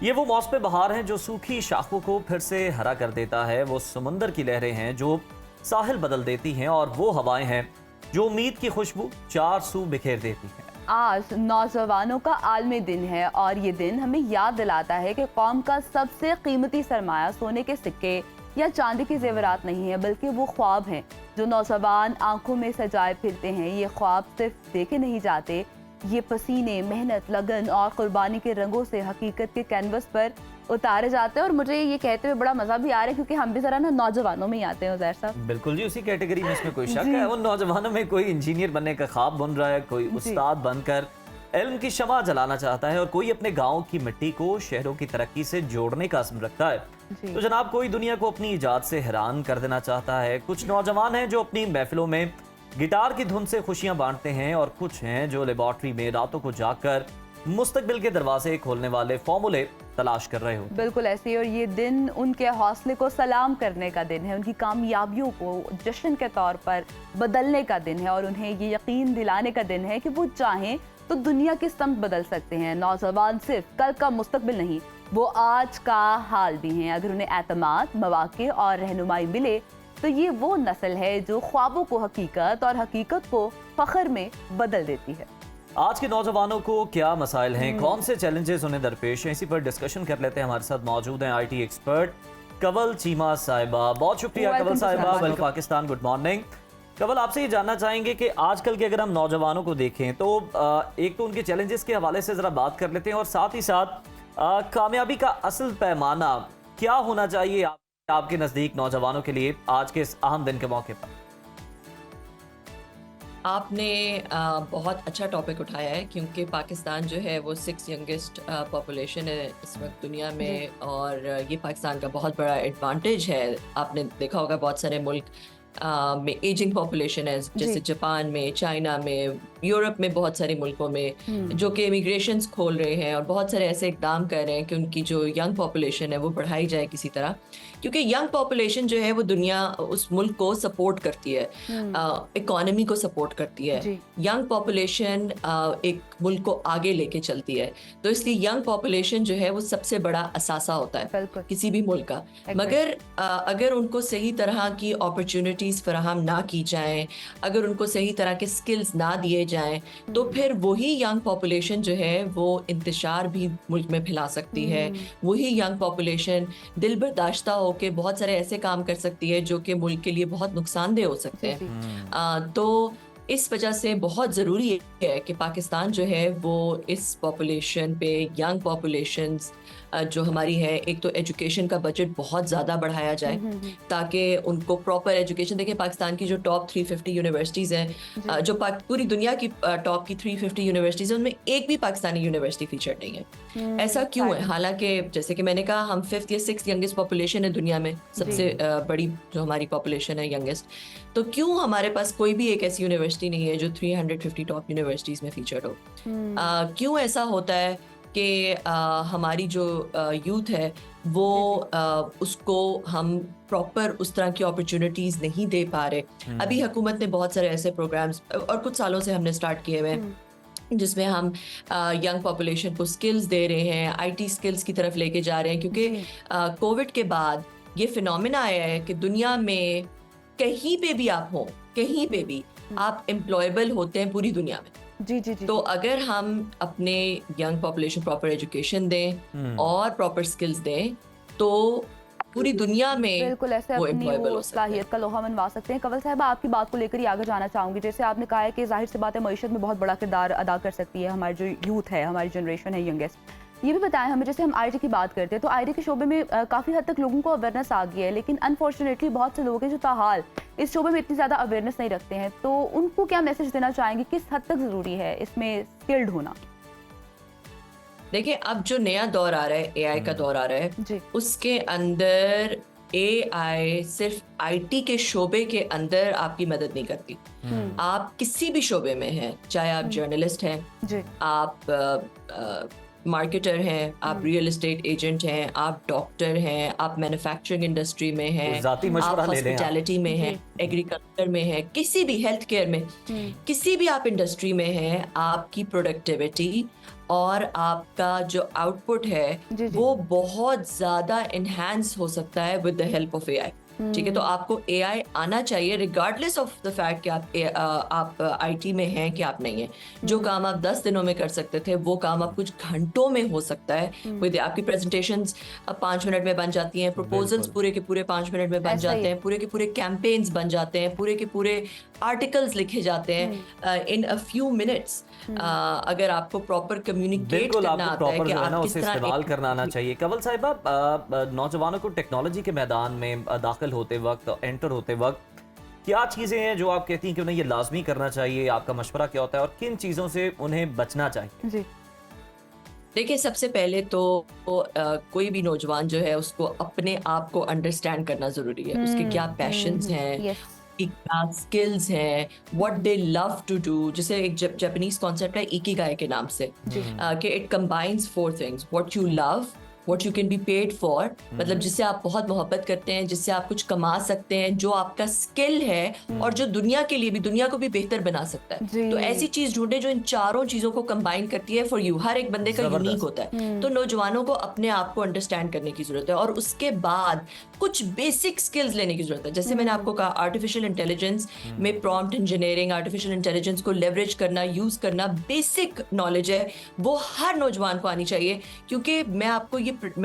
ये वो मौसम बहार हैं जो सूखी शाखों को फिर से हरा कर देता है, वो समुंदर की लहरें हैं जो साहिल बदल देती हैं, और वो हवाएं हैं जो उम्मीद की खुशबू चार सू बिखेर देती हैं। आज नौजवानों का आलमी दिन है और ये दिन हमें याद दिलाता है कि कौम का सबसे कीमती सरमाया सोने के सिक्के या चांदी के जेवरात नहीं है, बल्कि वो ख्वाब हैं जो नौजवान आंखों में सजाए फिरते हैं। ये ख्वाब सिर्फ देखे नहीं जाते, ये पसीने, मेहनत, लगन और कुर्बानी के रंगों से हकीकत के कैनवस पर उतारे जाते हैं। और मुझे ये कहते हुए बड़ा मजा भी आ रहा है क्योंकि हम भी जरा ना नौजवानों में ही आते हैं उजैर साहब। बिल्कुल जी, उसी कैटेगरी में, इसमें कोई शक है। उन नौजवानों में कोई इंजीनियर बनने का ख्वाब बुन रहा है, कोई उस्ताद बनकर इल्म की शमा जलाना चाहता है, और कोई अपने गांव की मिट्टी को शहरों की तरक्की से जोड़ने का अज़्म रखता है। तो जनाब, कोई दुनिया को अपनी इजाद से हैरान कर देना चाहता है। कुछ नौजवान हैं जो अपनी महफिलों में गिटार की धुन से खुशियां बांटते हैं, और कुछ हैं जो लेबॉर्ट्री में रातों को जाकर मुस्तकबिल के दरवाजे खोलने वाले फॉर्मूले तलाश कर रहे हो। बिल्कुल ऐसे ही, और ये दिन उनके हौसले को सलाम करने का दिन है, उनकी कामयाबियों को जश्न के तौर पर बदलने का दिन है, और उन्हें ये यकीन दिलाने का दिन है कि वो चाहें तो दुनिया की समत बदल सकते हैं। नौजवान सिर्फ कल का मुस्तकबिल नहीं, वो आज का हाल भी हैं। अगर उन्हें एतमाद, मौके और रहनुमाई मिले तो ये वो नस्ल है जो ख्वाबों को हकीकत और हकीकत को फख्र में बदल देती है। आज के नौजवानों को क्या मसाइल हैं, कौन से चैलेंजेस उन्हें दरपेश हैं, इसी पर डिस्कशन कर लेते हैं। हमारे साथ मौजूद हैं IT एक्सपर्ट कंवल चीमा साहिबा। बहुत शुक्रिया कंवल साहिबा, welcome Pakistan, good morning. Kanwal, आपसे ये जानना चाहेंगे कि आजकल के अगर हम नौजवानों को देखें तो एक तो उनके चैलेंजेस के हवाले से ज़रा बात कर लेते हैं, और साथ ही साथ कामयाबी का असल पैमाना क्या होना चाहिए आपके नज़दीक नौजवानों के लिए आज के इस अहम दिन के मौके पर। आपने बहुत अच्छा टॉपिक उठाया है, क्योंकि पाकिस्तान जो है वो 6th यंगेस्ट पॉपुलेशन है इस वक्त दुनिया में, और ये पाकिस्तान का बहुत बड़ा एडवांटेज है। आपने देखा होगा बहुत सारे मुल्क में एजिंग पॉपुलेशन है, जैसे जापान में, चाइना में, यूरोप में, बहुत सारे मुल्कों में जो कि इमिग्रेशंस खोल रहे हैं और बहुत सारे ऐसे इकदाम कर रहे हैं कि उनकी जो यंग पॉपुलेशन है वो बढ़ाई जाए किसी तरह, क्योंकि यंग पॉपुलेशन जो है वो दुनिया उस मुल्क को सपोर्ट करती है, इकोनॉमी को सपोर्ट करती है। यंग पॉपुलेशन एक मुल्क को आगे लेके चलती है, तो इसलिए यंग पॉपुलेशन जो है वो सबसे बड़ा असासा होता है किसी भी मुल्क का। मगर अगर उनको सही तरह की अपॉर्चुनिटीज फराहम ना की जाएं, अगर उनको सही तरह के स्किल्स ना दिए जाएं, तो फिर वही यंग पॉपुलेशन जो है वो इंतशार भी मुल्क में फैला सकती है। वही यंग पॉपुलेशन दिल बर्दाश्ता होकर बहुत सारे ऐसे काम कर सकती है जो कि मुल्क के लिए बहुत नुकसानदेह हो सकते हैं। तो इस वजह से बहुत ज़रूरी है कि पाकिस्तान जो है वो इस पॉपुलेशन पे, यंग पॉपुलेशंस जो हमारी है, एक तो एजुकेशन का बजट बहुत ज़्यादा बढ़ाया जाए ताकि उनको प्रॉपर एजुकेशन। देखिए, पाकिस्तान की जो टॉप 350 यूनिवर्सिटीज़ हैं, जो पूरी दुनिया की टॉप की 350 यूनिवर्सिटीज़ हैं, उनमें एक भी पाकिस्तानी यूनिवर्सिटी फीचर नहीं है। ऐसा क्यों है? हालांकि जैसे कि मैंने कहा, हम 5th या 6th यंगेस्ट पॉपुलेशन है दुनिया में, सबसे बड़ी जो हमारी पॉपुलेशन है यंगेस्ट, तो क्यों हमारे पास कोई भी एक ऐसी यूनिवर्सिटी नहीं है जो 350 टॉप यूनिवर्सिटीज़ में फीचर हो? क्यों ऐसा होता है कि हमारी जो यूथ है वो उसको हम प्रॉपर उस तरह की अपॉर्चुनिटीज़ नहीं दे पा रहे। अभी हुकूमत ने बहुत सारे ऐसे प्रोग्राम्स और कुछ सालों से हमने स्टार्ट किए हुए हैं जिसमें हम यंग पॉपुलेशन को स्किल्स दे रहे हैं, IT स्किल्स की तरफ लेके जा रहे हैं, क्योंकि कोविड के बाद ये फिनोमेना आया है कि दुनिया में कहीं पे भी आप हो, कहीं पे भी आप एम्प्लॉयबल होते हैं पूरी दुनिया में। जी। तो अगर हम अपने यंग पॉपुलेशन प्रॉपर एजुकेशन दें और प्रॉपर स्किल्स दें तो पूरी दुनिया में बिल्कुल ऐसे अपनी वो सलाहियत का लोहा मनवा सकते हैं। कंवल साहब, आपकी बात को लेकर ही आगे जाना चाहूँगी। जैसे आपने कहा है कि जाहिर सी बात है मईशत में बहुत बड़ा किरदार अदा कर सकती है हमारी जो यूथ है, हमारी जनरेशन है यंगेस्ट। ये भी बताएं हमें, जैसे हम IT की बात करते हैं तो IT के शोबे में काफ़ी हद तक लोगों को अवेयरनेस आ गई है, लेकिन अनफॉर्चुनेटली बहुत से लोग हैं जो ताहाल इस शोबे में इतनी ज़्यादा अवेयरनेस नहीं रखते हैं। तो उनको क्या मैसेज देना चाहेंगे, किस हद तक ज़रूरी है इसमें स्किल्ड होना? देखिए, अब जो नया दौर आ रहा है, AI का दौर आ रहा है, उसके अंदर AI सिर्फ IT के शोबे के अंदर आपकी मदद नहीं करती। आप किसी भी शोबे में हैं, चाहे आप जर्नलिस्ट हैं, आप मार्केटर हैं, आप रियल एस्टेट एजेंट हैं, आप डॉक्टर हैं, आप मैन्युफैक्चरिंग इंडस्ट्री में हैं, आप हॉस्पिटैलिटी में हैं, एग्रीकल्चर में हैं, किसी भी हेल्थ केयर में, किसी भी आप इंडस्ट्री में हैं, आपकी प्रोडक्टिविटी और आपका जो आउटपुट है जी, जी। वो बहुत ज़्यादा इन्हांस हो सकता है with the help of AI। ठीक है, तो आपको AI आना चाहिए रिगार्डलेस ऑफ द फैक्ट कि आप IT में हैं कि आप नहीं हैं। जो काम आप 10 दिनों में कर सकते थे वो काम आप कुछ घंटों में हो सकता है। विद आपकी प्रेजेंटेशंस 5 मिनट में बन जाती हैं, प्रपोजल्स पूरे के पूरे 5 मिनट में बन ऐसा ही जाते हैं, पूरे के पूरे कैंपेन्स बन जाते हैं, पूरे के पूरे आर्टिकल्स लिखे जाते हैं इन अ फ्यू मिनट्स। अगर आपको प्रॉपर कम्युनिकेट बिल्कुल, करना आपको आता है प्रॉपर कि जो है ना आप किस उसे तरह इस्तेमाल करना आना चाहिए। कंवल साहिबा, नौजवानों को टेक्नोलॉजी के मैदान में दाखिल होते वक्त, एंटर होते वक्त क्या चीज़ें हैं जो आप कहती हैं कि उन्हें ये लाजमी करना चाहिए? आपका मशवरा क्या होता है और किन चीज़ों से उन्हें बचना चाहिए? जी। देखिए, सबसे पहले तो कोई भी नौजवान जो है उसको अपने आप को अंडरस्टैंड करना ज़रूरी है। उसके क्या पैशंस हैं, यस कि क्या स्किल्स हैं, what they love to do. जैसे एक जापानीज कॉन्सेप्ट है इकिगाई के नाम से, कि it combines 4 things, what you love, what you can be paid for, मतलब जिससे आप बहुत मोहब्बत करते हैं, जिससे आप कुछ कमा सकते हैं, जो आपका स्किल है और जो दुनिया के लिए भी, दुनिया को भी बेहतर बना सकता जी। है। तो ऐसी चीज ढूंढे जो इन चारों चीजों को कंबाइन करती है फॉर यू। हर एक बंदे का जबरदस्त। यूनिक होता है, तो नौजवानों को अपने आप को अंडरस्टैंड करने की जरूरत है और उसके बाद कुछ बेसिक स्किल्स लेने की जरूरत है। जैसे मैंने आपको कहा, आर्टिफिशियल इंटेलिजेंस में प्रॉम्प्ट इंजीनियरिंग, आर्टिफिशियल इंटेलिजेंस को लेवरेज करना, यूज करना, बेसिक नॉलेज है वो हर नौजवान को आनी चाहिए। क्योंकि मैं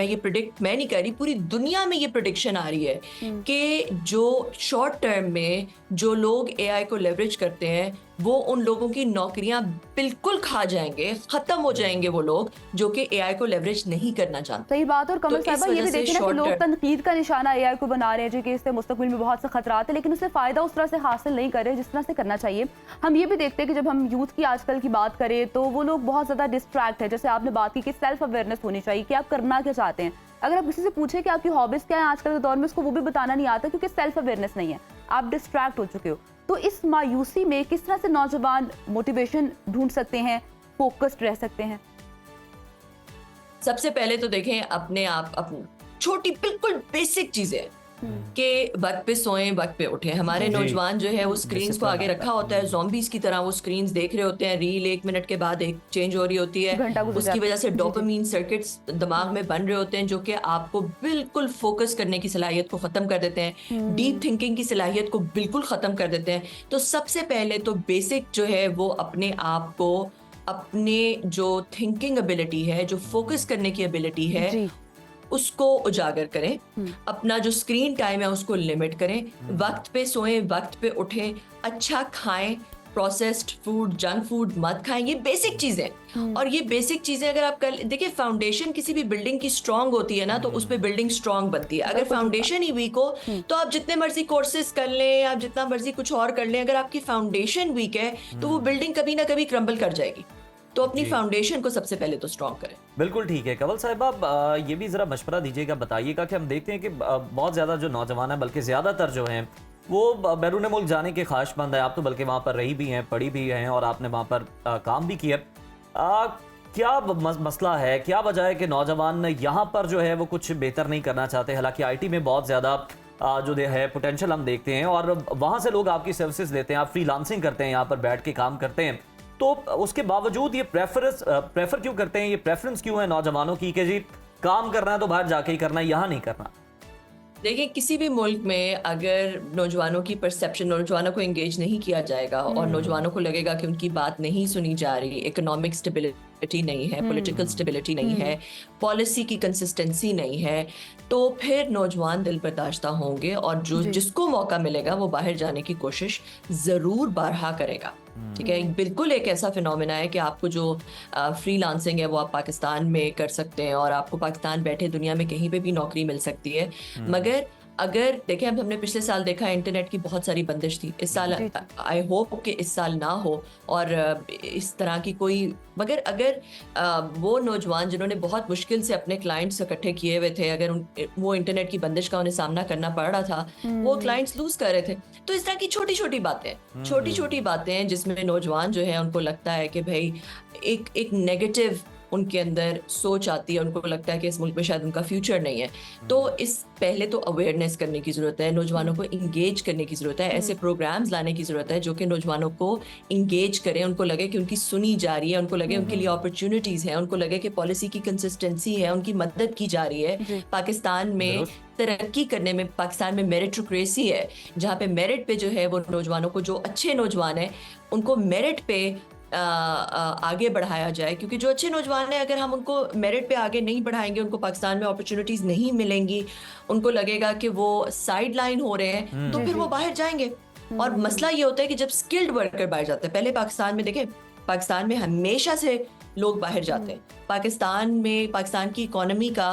ये प्रिडिक्ट मैं नहीं कर रही, पूरी दुनिया में ये प्रिडिक्शन आ रही है कि जो शॉर्ट टर्म में जो लोग AI को लेवरेज करते हैं वो उन लोगों की नौकरियां बिल्कुल खा जाएंगे, खत्म हो जाएंगे वो लोग जो कि AI को लेवरेज नहीं करना चाहते। सही बात। और कमल तो इस साहिबा, ये वजह भी से देखिए ना कि short लोग term- तनकीद का निशाना AI को बना रहे हैं जी, कि इससे मुस्तकबिल में बहुत से खतरात है, लेकिन उससे फायदा उस तरह से हासिल नहीं कर रहे जिस तरह से करना चाहिए। हम ये भी देखते हैं कि जब हम यूथ की आजकल की बात करें तो वो लोग बहुत ज्यादा डिस्ट्रैक्ट है। जैसे आपने बात की कि सेल्फ अवेयरनेस होनी चाहिए कि आप करना क्या चाहते हैं। अगर आप किसी से पूछे कि आपकी हॉबीज क्या है आजकल के दौर में, उसको वो भी बताना नहीं आता क्योंकि सेल्फ अवेयरनेस नहीं है, आप डिस्ट्रैक्ट हो चुके हो। तो इस मायूसी में किस तरह से नौजवान मोटिवेशन ढूंढ सकते हैं, फोकस्ड रह सकते हैं? सबसे पहले तो देखें अपने छोटी बिल्कुल बेसिक चीजें कि वक्त पे सोएं, वक्त पे उठें। हमारे जी। नौजवान जो है वो स्क्रीन्स को आगे रखा होता है, ज़ॉम्बीज की तरह वो स्क्रीन्स देख रहे होते हैं। रील 1 मिनट के बाद एक चेंज हो रही होती है, घंटा गुजर उसकी जाता है। वजह से जी, जी। डोपामीन सर्किट्स दिमाग में बन रहे होते हैं जो कि आपको बिल्कुल फोकस करने की सलाहियत को ख़त्म कर देते हैं, डीप थिंकिंग की सलाहियत को बिल्कुल ख़त्म कर देते हैं। तो सबसे पहले तो बेसिक जो है वो अपने आप को, अपने जो थिंकिंग एबिलिटी है, जो फोकस करने की एबिलिटी है, जी। उसको उजागर करें। अपना जो स्क्रीन टाइम है उसको लिमिट करें, वक्त पे सोएं, वक्त पे उठें, अच्छा खाएं, प्रोसेस्ड फूड, जंक फूड मत खाएं। ये बेसिक चीजें, और ये बेसिक चीजें अगर आप कर देखिए, फाउंडेशन किसी भी बिल्डिंग की स्ट्रांग होती है ना, तो उस पे बिल्डिंग स्ट्रांग बनती है। अगर फाउंडेशन ही वीक हो तो आप जितने मर्जी कोर्सेज कर लें, आप जितना मर्जी कुछ और कर लें, अगर आपकी फाउंडेशन वीक है तो वो बिल्डिंग कभी ना कभी क्रम्बल कर जाएगी। तो अपनी फाउंडेशन को सबसे पहले तो स्ट्रांग करें। बिल्कुल ठीक है। कंवल साहिबा, आप ये भी ज़रा मशवरा दीजिएगा, बताइएगा कि हम देखते हैं कि बहुत ज़्यादा जो नौजवान है, बल्कि ज़्यादातर जो हैं वो बैरून मुल्क जाने के ख्वाहिशमंद है। आप तो बल्कि वहाँ पर रही भी हैं, पढ़ी भी हैं और आपने वहाँ पर काम भी किया। क्या मसला है, क्या वजह है कि नौजवान यहाँ पर जो है वो कुछ बेहतर नहीं करना चाहते? हालांकि IT में बहुत ज़्यादा जो है पोटेंशियल हम देखते हैं और वहाँ से लोग आपकी सर्विसेज लेते हैं, आप फ्रीलांसिंग करते हैं, यहाँ पर बैठ के काम करते हैं, तो उसके बावजूद ये प्रेफर क्यों करते हैं? ये प्रेफरेंस क्यों है नौजवानों की कि जी काम करना है तो बाहर जाके ही करना है, यहाँ नहीं करना? देखिए, किसी भी मुल्क में अगर नौजवानों की परसेप्शन, नौजवानों को एंगेज नहीं किया जाएगा और नौजवानों को लगेगा कि उनकी बात नहीं सुनी जा रही, इकोनॉमिक स्टेबिलिटी नहीं है, पॉलिटिकल स्टेबिलिटी नहीं है, पॉलिसी की कंसिस्टेंसी नहीं है, तो फिर नौजवान दिल बर्दाश्ता होंगे और जिसको मौका मिलेगा वो बाहर जाने की कोशिश ज़रूर बारहा करेगा। ठीक है, बिल्कुल एक ऐसा फिनोमेना है कि आपको जो फ्रीलांसिंग है वो आप पाकिस्तान में कर सकते हैं और आपको पाकिस्तान बैठे दुनिया में कहीं पे भी नौकरी मिल सकती है। मगर अगर देखें, अब हमने पिछले साल देखा इंटरनेट की बहुत सारी बंदिश थी। इस साल आई होप कि इस साल ना हो और इस तरह की कोई, मगर अगर वो नौजवान जिन्होंने बहुत मुश्किल से अपने क्लाइंट्स इकट्ठे किए हुए थे, अगर वो इंटरनेट की बंदिश का उन्हें सामना करना पड़ रहा था, वो क्लाइंट्स लूज कर रहे थे। तो इस तरह की छोटी छोटी बातें हैं जिसमें नौजवान जो है उनको लगता है कि भाई एक नेगेटिव उनके अंदर सोच आती है, उनको लगता है कि इस मुल्क में शायद उनका फ्यूचर नहीं है। तो इस पहले तो अवेयरनेस करने की ज़रूरत है, नौजवानों को इंगेज करने की ज़रूरत है, ऐसे प्रोग्राम्स लाने की ज़रूरत है जो कि नौजवानों को इंगेज करें, उनको लगे कि उनकी सुनी जा रही है, उनको लगे उनके लिए अपॉर्चुनिटीज़ हैं, उनको लगे कि पॉलिसी की कंसिस्टेंसी है, उनकी मदद की जा रही है। पाकिस्तान में तरक्की करने में, पाकिस्तान में मेरिटोक्रेसी है, जहाँ पे मेरिट पे जो है वो नौजवानों को, जो अच्छे नौजवान हैं उनको मेरिट पे आगे बढ़ाया जाए, क्योंकि जो अच्छे नौजवान हैं अगर हम उनको मेरिट पे आगे नहीं बढ़ाएंगे, उनको पाकिस्तान में अपॉर्चुनिटीज़ नहीं मिलेंगी, उनको लगेगा कि वो साइड लाइन हो रहे हैं, तो फिर वो बाहर जाएंगे। और मसला ये होता है कि जब स्किल्ड वर्कर बाहर जाते हैं, पहले पाकिस्तान में देखें, पाकिस्तान में हमेशा से लोग बाहर जाते हैं। पाकिस्तान में, पाकिस्तान की इकोनॉमी का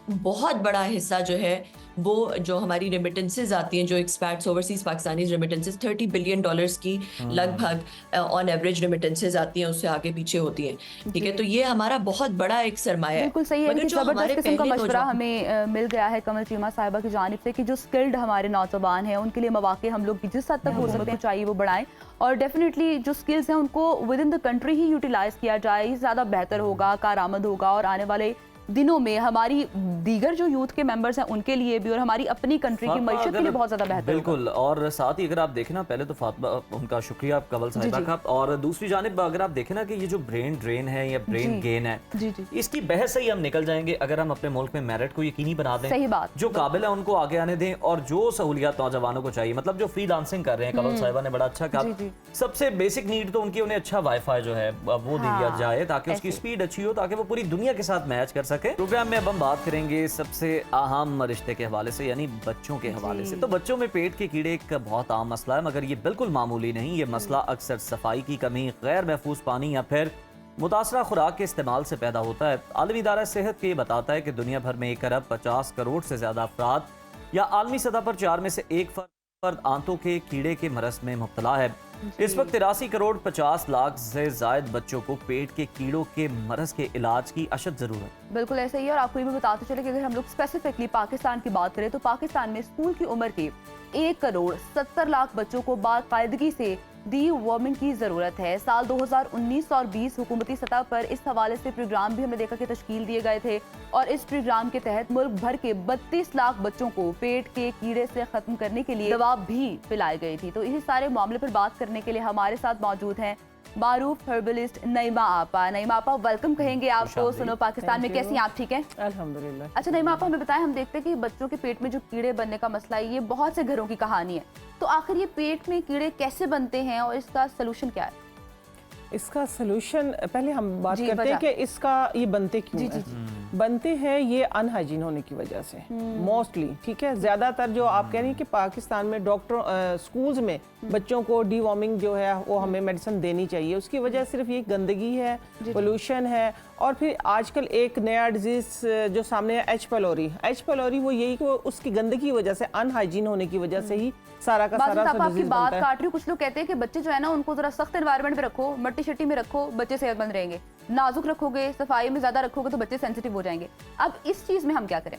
बहुत बड़ा हिस्सा जो है वो जो हमारी रेमिटेंसेज आती हैं, जो expats overseas Pakistani remittances $30 billion की लगभग ऑन एवरेज रेमिटेंसेज आती हैं, उससे आगे पीछे होती हैं, ठीक है। तो ये हमारा बहुत बड़ा एक सरमाया है। बिल्कुल सही है। मगर कि जो हमारे जबरदस्त किस्म का पहले मशवरा नौजवान- हमें मिल गया है कमल चीमा साहिबा की जानिब से कि जो स्किल्ड हमारे नौजवान हैं उनके लिए मौके हम लोग जिस हद तक हो सकते हैं चाहिए वो बढ़ाएं, और डेफिनेटली जो स्किल्स हैं उनको विद इन द कंट्री ही यूटिलाइज किया जाए, ये ज़्यादा बेहतर होगा, कारआमद होगा, और आने वाले दिनों में हमारी दीगर जो यूथ के मेंबर्स हैं उनके लिए भी और हमारी अपनी कंट्री की मईशत के लिए बहुत ज़्यादा बेहतर होगा। बिल्कुल। और साथ ही अगर आप देखें ना, पहले तो फातिमा उनका शुक्रिया कवल साहिबा का, और दूसरी जानिब अगर आप देखें ना कि ये जो ब्रेन ड्रेन है या ब्रेन गेन है, इसकी बहस से ही हम निकल जाएंगे अगर हम अपने मुल्क में मेरिट को यकीनी बना दें। सही बात। जो काबिल है उनको आगे आने दें, और जो सहूलियात नौजवानों को चाहिए, मतलब जो फ्री डांसिंग कर रहे हैं, कवल साहिबा ने बड़ा अच्छा कहा, सबसे बेसिक नीड तो उनकी, उन्हें अच्छा वाईफाई जो है वो दिया जाए ताकि उसकी स्पीड अच्छी हो, ताकि वो पूरी दुनिया के साथ मैच कर सके। प्रोग्राम में अब हम बात करेंगे सबसे अहम रिश्ते के हवाले से, यानी बच्चों के हवाले से। तो बच्चों में पेट के कीड़े एक बहुत आम मसला है, मगर ये बिल्कुल मामूली नहीं। ये मसला अक्सर सफाई की कमी, गैर महफूज पानी या फिर मुतासरा खुराक के इस्तेमाल से पैदा होता है। आलमी इदारा सेहत के ये बताता है कि दुनिया भर में 1 अरब 50 करोड़ से ज्यादा अफराद, या आलमी सतह पर 4 में से 1 फर्द आंतों के कीड़े के मरज में मुब्तला है। इस वक्त 83 करोड़ 50 लाख से जायद बच्चों को पेट के कीड़ों के मरज के इलाज की अशद जरूरत। बिल्कुल ऐसा ही है। और आपको ये भी बताते चले कि अगर हम लोग स्पेसिफिकली पाकिस्तान की बात करें तो पाकिस्तान में स्कूल की उम्र के 1 करोड़ 70 लाख बच्चों को बाकायदगी से डी वार्मिंग की जरूरत है। साल 2019 और 20 हुकूमती सतह पर इस हवाले से प्रोग्राम भी हमने देखा कि तश्कील दिए गए थे, और इस प्रोग्राम के तहत मुल्क भर के 32 लाख बच्चों को पेट के कीड़े से खत्म करने के लिए दवा भी पिलाई गई थी। तो इसी सारे मामले पर बात करने के लिए हमारे साथ मौजूद हैं मारूफ हर्बलिस्ट नईमा आपा। नईमा आपा, वेलकम कहेंगे आपको सुनो पाकिस्तान में। कैसी हैं आप? ठीक है अल्हम्दुलिल्लाह। अच्छा नईमा आपा, हमें बताएं, हम देखते हैं कि बच्चों के पेट में जो कीड़े बनने का मसला है ये बहुत से घरों की कहानी है, तो आखिर ये पेट में कीड़े कैसे बनते हैं और इसका सलूशन क्या है? इसका सलूशन पहले हम बात जी, करते हैं कि इसका ये बनते क्यों जी, हैं। जी, बनते हैं ये अनहाइजीन होने की वजह से मोस्टली, ठीक है। ज़्यादातर जो आप कह रही हैं कि पाकिस्तान में डॉक्टर स्कूल्स में बच्चों को डीवॉर्मिंग जो है वो हमें मेडिसिन देनी चाहिए, उसकी वजह सिर्फ ये गंदगी है, पोल्यूशन है, और फिर आजकल एक नया डिजीज़ जो सामने है एच पैलोरी। एच पैलोरी वो यही कि उसकी गंदगी की वजह से, अनहाइजीन होने की वजह से ही सारा का सारा आपकी डिजीज बात बनता है। काट रही हूँ, कुछ लोग कहते हैं कि बच्चे जो है ना उनको जरा सख्त एनवायरनमेंट में रखो, मट्टी शट्टी में रखो, बच्चे सेहतमंद रहेंगे। नाजुक रखोगे, सफाई में ज्यादा रखोगे तो बच्चे सेंसिटिव हो जाएंगे। अब इस चीज में हम क्या करें?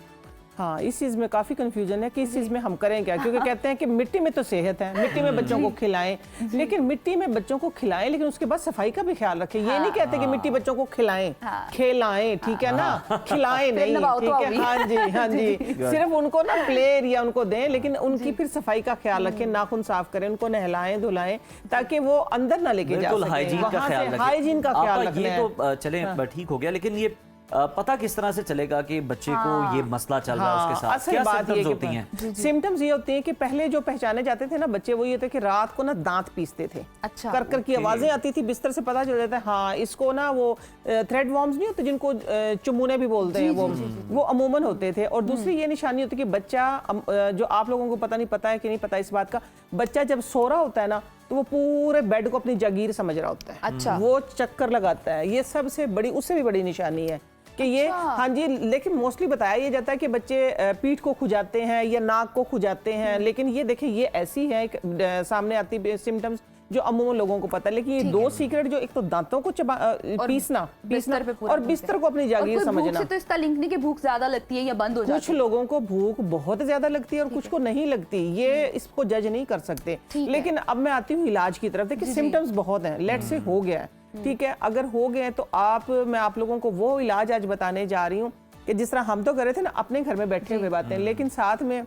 हाँ, इस चीज़ में काफ़ी कंफ्यूजन है कि इस चीज़ में हम करें क्या, क्योंकि कहते हैं कि मिट्टी में तो सेहत है, मिट्टी में बच्चों को खिलाएं, लेकिन मिट्टी में बच्चों को खिलाएं लेकिन उसके बाद सफाई का भी ख्याल रखें। ये नहीं कहते कि मिट्टी बच्चों को खिलाएं, खिलाएं, ठीक है ना, खिलाएं नहीं, ठीक है। हाँ जी, हाँ जी, सिर्फ उनको ना प्ले एरिया उनको दें, लेकिन उनकी फिर सफाई का ख्याल रखें, नाखून साफ करें, उनको नहलाएं धुलाएं ताकि वो अंदर ना लेके जा सकें। हाइजीन का ख्याल रखें। हाइजीन का ख्याल रखना ये तो चले ठीक हो गया, लेकिन ये पता किस तरह से चलेगा कि बच्चे को ये मसला चल रहा है उसके साथ? असल क्या बात ये सिम्टम्स होती हैं? सिम्टम्स ये होते हैं कि पहले जो पहचाने जाते थे ना बच्चे, वो ये थे कि रात को ना दांत पीसते थे, अच्छा, कर कर की आवाजें आती थी, बिस्तर से पता चल जाता है हाँ इसको ना वो थ्रेड वॉर्म्स नहीं होते जिनको चुमुने भी बोलते हैं, वो अमूमन होते थे। और दूसरी ये निशानी होती है कि बच्चा, जो आप लोगों को पता है कि नहीं पता इस बात का, बच्चा जब सो रहा होता है ना तो वो पूरे बेड को अपनी जागीर समझ रहा होता है। अच्छा, वो चक्कर लगाता है। ये सबसे बड़ी, उससे भी बड़ी निशानी है कि ये, हाँ जी, लेकिन मोस्टली बताया ये जाता है कि बच्चे पीठ को खुजाते हैं या नाक को खुजाते हैं, लेकिन ये देखिए ये ऐसी है सामने आती सिम्टम्स जो अमूमन लोगों को पता है। लेकिन ये दो सीक्रेट, जो एक तो दांतों को पीसना और बिस्तर को अपनी जागीर समझना। तो इसका लिंक नहीं कि भूख ज्यादा लगती है या बंद हो जाती है? कुछ लोगों को भूख बहुत ज्यादा लगती है और कुछ को नहीं लगती, ये इसको जज नहीं कर सकते। लेकिन अब मैं आती हूँ इलाज की तरफ। देखिए सिम्टम्स बहुत हैं, लेट से हो गया है, ठीक है, अगर हो गए तो मैं आप लोगों को वो इलाज आज बताने जा रही हूँ कि जिस तरह हम तो कर रहे थे ना अपने घर में बैठे हुए बातें, लेकिन साथ में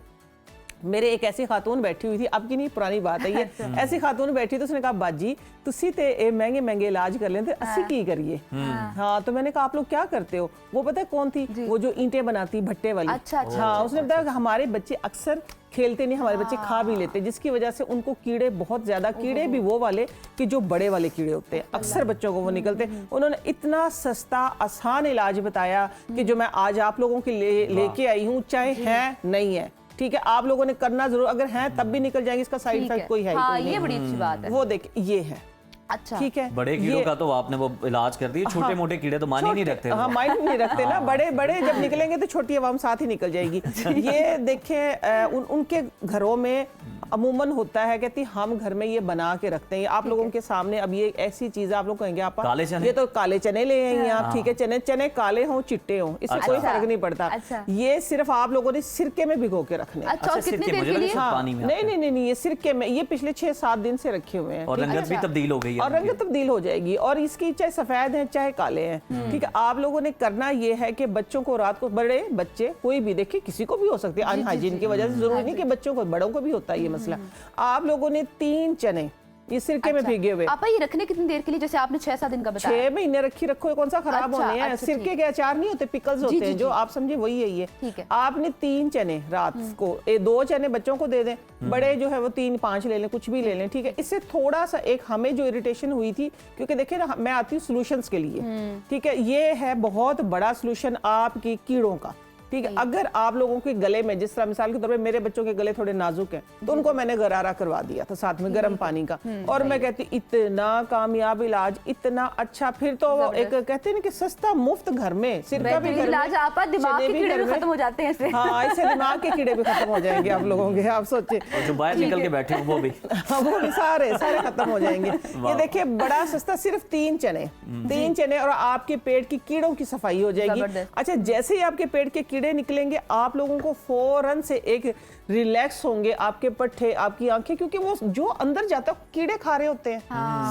मेरे एक ऐसी खातून बैठी हुई थी, अब की नहीं पुरानी बात है ये, ऐसी खातून बैठी तो उसने कहा बाजी तुसी ते महंगे महंगे इलाज कर लेते अस्सी की करिए। हाँ, तो मैंने कहा आप लोग क्या करते हो? वो पता है कौन थी? वो जो ईंटें बनाती भट्टे वाली। अच्छा, अच्छा, हाँ, अच्छा, उसने बताया कि हमारे बच्चे अक्सर खेलते नहीं, हमारे बच्चे खा भी लेते, जिसकी वजह से उनको कीड़े बहुत ज्यादा, कीड़े भी वो वाले कि जो बड़े वाले कीड़े होते हैं, अक्सर बच्चों को वो निकलते। उन्होंने इतना सस्ता आसान इलाज बताया कि जो मैं आज आप लोगों के लेके आई हूँ, चाहे है नहीं है, ठीक है, आप लोगों ने करना जरूर, अगर है तब भी निकल जाएंगे, इसका साइड इफेक्ट कोई है ही हाँ, कोई ये बड़ी अच्छी बात है। वो देख ये है। अच्छा, ठीक है, बड़े कीड़ों का तो आपने वो इलाज कर दिया, छोटे मोटे कीड़े तो मान ही नहीं रखते। हाँ, माइंड नहीं रखते ना, बड़े बड़े जब निकलेंगे तो छोटी आवाम साथ ही निकल जाएगी। ये देखें उनके घरों में अमूमन होता है, कहती हम घर में ये बना के रखते हैं। आप लोगों के सामने अब ये ऐसी चीज आप लोग कहेंगे आप काले चने, ये तो काले चने ले आई हैं आप, ठीक है, चने काले हों चिट्टे हों, इससे कोई फर्क नहीं पड़ता। ये सिर्फ आप लोगों ने सिरके में भिगो के रखने। अच्छा, कितनी देर के लिए? पानी में? नहीं, ये सिरके में, ये पिछले 6-7 दिन से रखे हुए हैं, और रंगत भी तब्दील हो गई है, और रंगत तब्दील हो जाएगी, और इसकी चाहे सफेद है चाहे काले हैं, ठीक है। आप लोगों ने करना ये है कि बच्चों को रात को, बड़े बच्चे कोई भी देखिए, किसी को भी हो सकती है अनहाइजीन की वजह से, जरूरी नहीं कि बच्चों को, बड़ों को भी होता है ये मसला। आप लोगों ने 3 चने ये सिरके में भीगे हुए, आपा ये रखने कितनी देर के लिए? जैसे आपने 6-7 दिन का बताया। 6 महीने रखो, कौन सा खराब होने हैं? सिरके के अचार नहीं होते, पिकल्स होते हैं, जो आप समझे वही है ये। ठीक है। आपने 3 चने रात को, 2 चने बच्चों को दे दें, बड़े जो है वो 3-5 ले लें, कुछ भी ले लें, ठीक है। इससे थोड़ा सा एक हमें जो इरिटेशन हुई थी, क्योंकि देखिए ना मैं आती हूँ सोल्यूशंस के लिए, ठीक है, ये है बहुत बड़ा सोल्यूशन आपकी कीड़ों का, ठीक है। अगर आप लोगों के गले में, जिस तरह मिसाल के तौर पे मेरे बच्चों के गले थोड़े नाजुक हैं, तो उनको मैंने गरारा करवा दिया था साथ में गर्म पानी का, और मैं कहती इतना कामयाब इलाज, इतना अच्छा। फिर तो वो एक कहते हैं ना कि सस्ता मुफ्त घर में, सिरका भी घर में, इलाज आपा, दिमाग के कीड़े भी खत्म हो जाते हैं इससे। हाँ, इससे दिमाग के कीड़े भी खत्म हो जाएंगे आप लोगों के, आप सोचे। और जो बाहर निकल के बैठे वो भी वो भी सारे खत्म हो जाएंगे। ये देखिए बड़ा सस्ता, सिर्फ 3 चने और आपके पेट की कीड़ों की सफाई हो जाएगी। अच्छा, जैसे ही आपके पेट के कीड़े निकलेंगे, आप लोगों को फौरन से एक रिलैक्स होंगे आपके पट्टे, आपकी आंखें, क्योंकि वो जो अंदर जाता है कीड़े खा रहे होते हैं,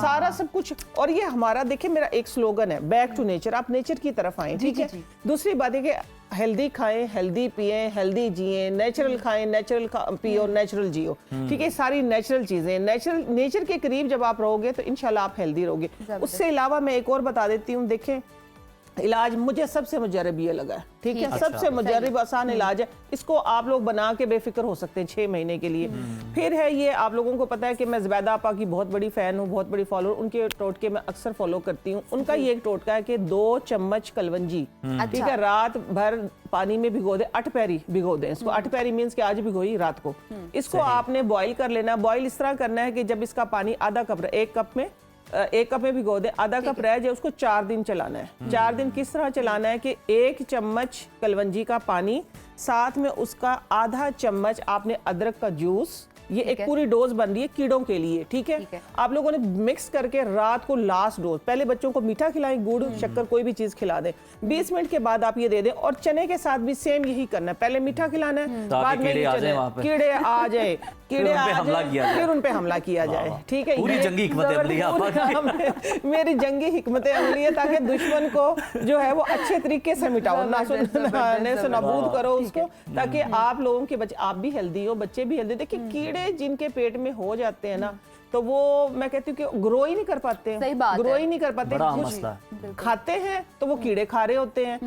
सारा सब कुछ। और ये हमारा देखिए, मेरा एक स्लोगन है, बैक टू नेचर, आप नेचर की तरफ आए, ठीक है। दूसरी बात है कि हेल्दी खाएं, हेल्दी पिएं, हेल्दी जिए, नेचुरल खाएं, नेचुरल पियो, नेचुरल जियो, ठीक है। सारी नेचुरल चीजें, नेचर के करीब जब आप रहोगे तो इंशाल्लाह आप हेल्दी रहोगे। उससे अलावा मैं एक और बता देती हूँ, देखें इलाज मुझे सबसे मुजर्रब ये लगा है, ठीक है, सबसे मुजर्रब आसान इलाज है। इसको आप लोग बना के बेफिक्र हो सकते हैं 6 महीने के लिए। फिर है ये, आप लोगों को पता है कि मैं ज़ुबैदा आपा की बहुत बड़ी फ़ैन हूँ, बहुत बड़ी फॉलोअर, उनके टोटके मैं अक्सर फॉलो करती हूँ। उनका ये एक टोटका है कि 2 चम्मच कलवंजी, ठीक है, रात भर पानी में भिगो दे, 8 पैरी भिगो दें इसको। 8 पैरी मीन्स कि आज भिगोई रात को, इसको आपने बॉयल कर लेना। बॉयल इस तरह करना है कि जब इसका पानी आधा कप, 1 कप में भिगो दे, आधा कप रह जाए, उसको 4 दिन चलाना है। 4 दिन किस तरह चलाना है कि 1 चम्मच कलवंजी का पानी, साथ में उसका आधा चम्मच आपने अदरक का जूस, ये एक पूरी डोज बन रही है कीड़ों के लिए, ठीक है। आप लोगों ने मिक्स करके रात को लास्ट डोज, पहले बच्चों को मीठा खिलाएं, गुड़ शक्कर कोई भी चीज खिला दें, 20 मिनट के बाद आप ये दे दें। और चने के साथ भी सेम यही करना है, पहले मीठा खिलाना है, बाद में कीड़े आ जाए, फिर उन पे हमला किया जाए, ठीक है। पूरी जंगी हिकमत अमली मेरी जंगी हिकमत अमली है, ताकि दुश्मन को जो है वो अच्छे तरीके से मिटाओ, नाबूद करो उसको, ताकि आप लोगों के बच्चे, आप भी हेल्दी हो, बच्चे भी हेल्दी। देखिए कीड़े जिनके पेट में हो जाते हैं ना, तो वो मैं कहती हूँ कि ग्रो ही नहीं कर पाते हैं, ग्रो ही नहीं कर पाते। कुछ खाते हैं तो वो कीड़े खा रहे होते हैं,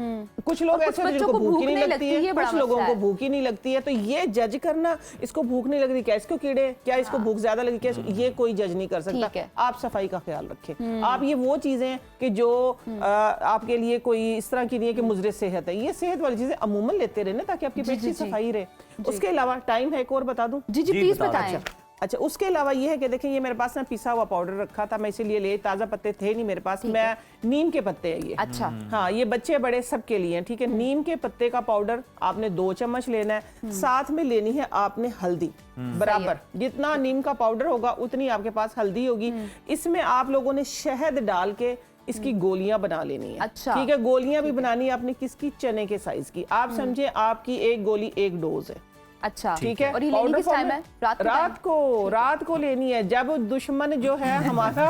कुछ लोग ऐसे हैं जिनको भूख ही नहीं लगती है, कुछ लोगों को भूख ही नहीं लगती है। तो ये जज करना, इसको भूख नहीं लग रही, क्या इसको कीड़े, क्या इसको भूख ज्यादा लगी, क्या ये कोई जज नहीं कर सकता। आप सफाई का ख्याल रखें। आप ये वो चीजें कि जो आपके लिए कोई इस तरह की नहीं है कि मुजरे सेहत है, ये सेहत वाली चीजें अमूमन लेते रहना, ताकि आपकी पेट की सफाई रहे। उसके अलावा टाइम है, एक और बता दूं? जी प्लीज बताएं। अच्छा, उसके अलावा ये है कि देखें, ये मेरे पास ना पिसा हुआ पाउडर रखा था, मैं इसीलिए ले, ताज़ा पत्ते थे नहीं मेरे पास, मैं नीम के पत्ते हैं ये। अच्छा, हाँ, ये बच्चे बड़े सबके लिए, ठीक है। नीम के पत्ते का पाउडर आपने 2 चम्मच लेना है, साथ में लेनी है आपने हल्दी बराबर, जितना नीम का पाउडर होगा उतनी आपके पास हल्दी होगी। इसमें आप लोगों ने शहद डाल के इसकी गोलियां बना लेनी है, अच्छा, ठीक है। गोलियां भी बनानी है आपने किसकी, चने के साइज की। आप समझे आपकी एक गोली 1 डोज है, अच्छा ठीक है और ये लेने पाउडर किस फॉर्म टाइम में है? रात को लेनी है जब दुश्मन जो है हमारा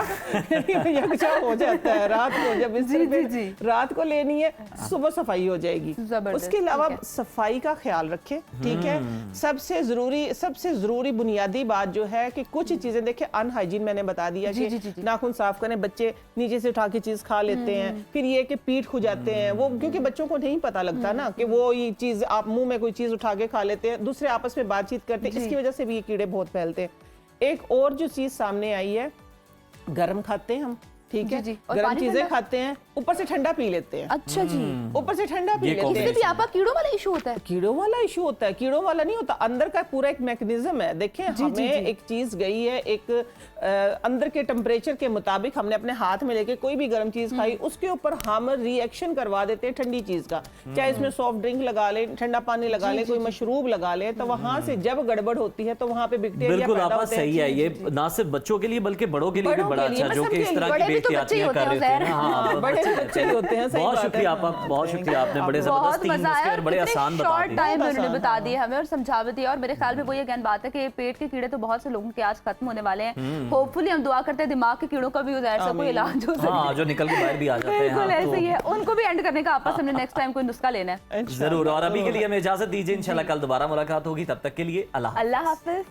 यकजा हो जाता है। रात को जब इस जी, तरह जी, पे रात को लेनी है, सुबह सफाई हो जाएगी। जबरदस्त, उसके अलावा ठीक है। सफाई का ख्याल रखें, ठीक है। सबसे जरूरी बुनियादी बात जो है कि कुछ चीजें देखिए अनहाइजीन मैंने बता दिया जी, कि जी, जी, जी। नाखून साफ करें, बच्चे नीचे से उठा के चीज खा लेते हैं, फिर ये कि पीठ खुजाते हैं वो, क्योंकि बच्चों को नहीं पता लगता ना कि वो ये चीज आप मुंह में कोई चीज उठा के खा लेते हैं, दूसरे आपस में बातचीत करते हैं, इसकी वजह से भी ये कीड़े बहुत फैलते हैं। एक और जो चीज सामने आई है, गर्म खाते हैं हम, ठीक है, जी, जी। और गर्म पानी चीजें ठंडा? खाते हैं, ऊपर से ठंडा पी लेते हैं, अच्छा जी, ऊपर से ठंडा पी ये लेते हैं। इससे भी आपका कीड़ों वाला इशू होता है? कीड़ों वाला इशू होता है, कीड़ों वाला नहीं होता, अंदर का पूरा एक मैकेनिज्म है। देखिए हमें एक चीज गई है, एक अंदर के टेम्परेचर के मुताबिक हमने अपने हाथ में लेके कोई भी गर्म चीज खाई, उसके ऊपर हम रिएक्शन करवा देते हैं ठंडी चीज का, चाहे इसमें सॉफ्ट ड्रिंक लगा ले, ठंडा पानी लगा ले, कोई मशरूब लगा ले, तो वहां से जब गड़बड़ होती है तो वहां पे बैक्टीरिया बिल्कुल पैदा आपा होते हैं। सही है, ये ना सिर्फ बच्चों के लिए बल्कि बड़ों के लिए भी बड़ों बड़ा के लिए, अच्छा, मैं जो कि इस सबके तरह लिए, की बड़े भी तो बच्चे ही बेहतियातियां होते कर हैं, रहे होते हैं। हाँ, हाँ, बड़े बच्चे ही होते हैं, सही बहुत बात है। शुक्रिया आपा, बहुत शुक्रिया, आपने बड़े बहुत जबरदस्त तीन मजा नुस्खे आया और बड़े आसान बता शॉर्ट दिए। टाइम में बहुत उन्होंने आसान, बता हाँ। दिए हमें और समझा भी दिया, और मेरे ख्याल में वो ये अगेन बात है कि पेट के कीड़े तो बहुत से लोगों के आज खत्म होने वाले हैं। होपफुली हम दुआ करते हैं दिमाग के कीड़ों का भी ऐसा कोई इलाज हो सके। हाँ, जो निकल के बाहर भी आ जाते हैं। बिल्कुल हाँ, ऐसे ही तो है, उनको भी एंड करने का आपस हमने नेक्स्ट टाइम कोई नुस्खा लेना है। जरूर। और अभी के लिए हमें इजाजत दीजिए, इंशाल्लाह कल दोबारा मुलाकात होगी, तब तक के लिए अल्लाह अल्लाह हाफिज।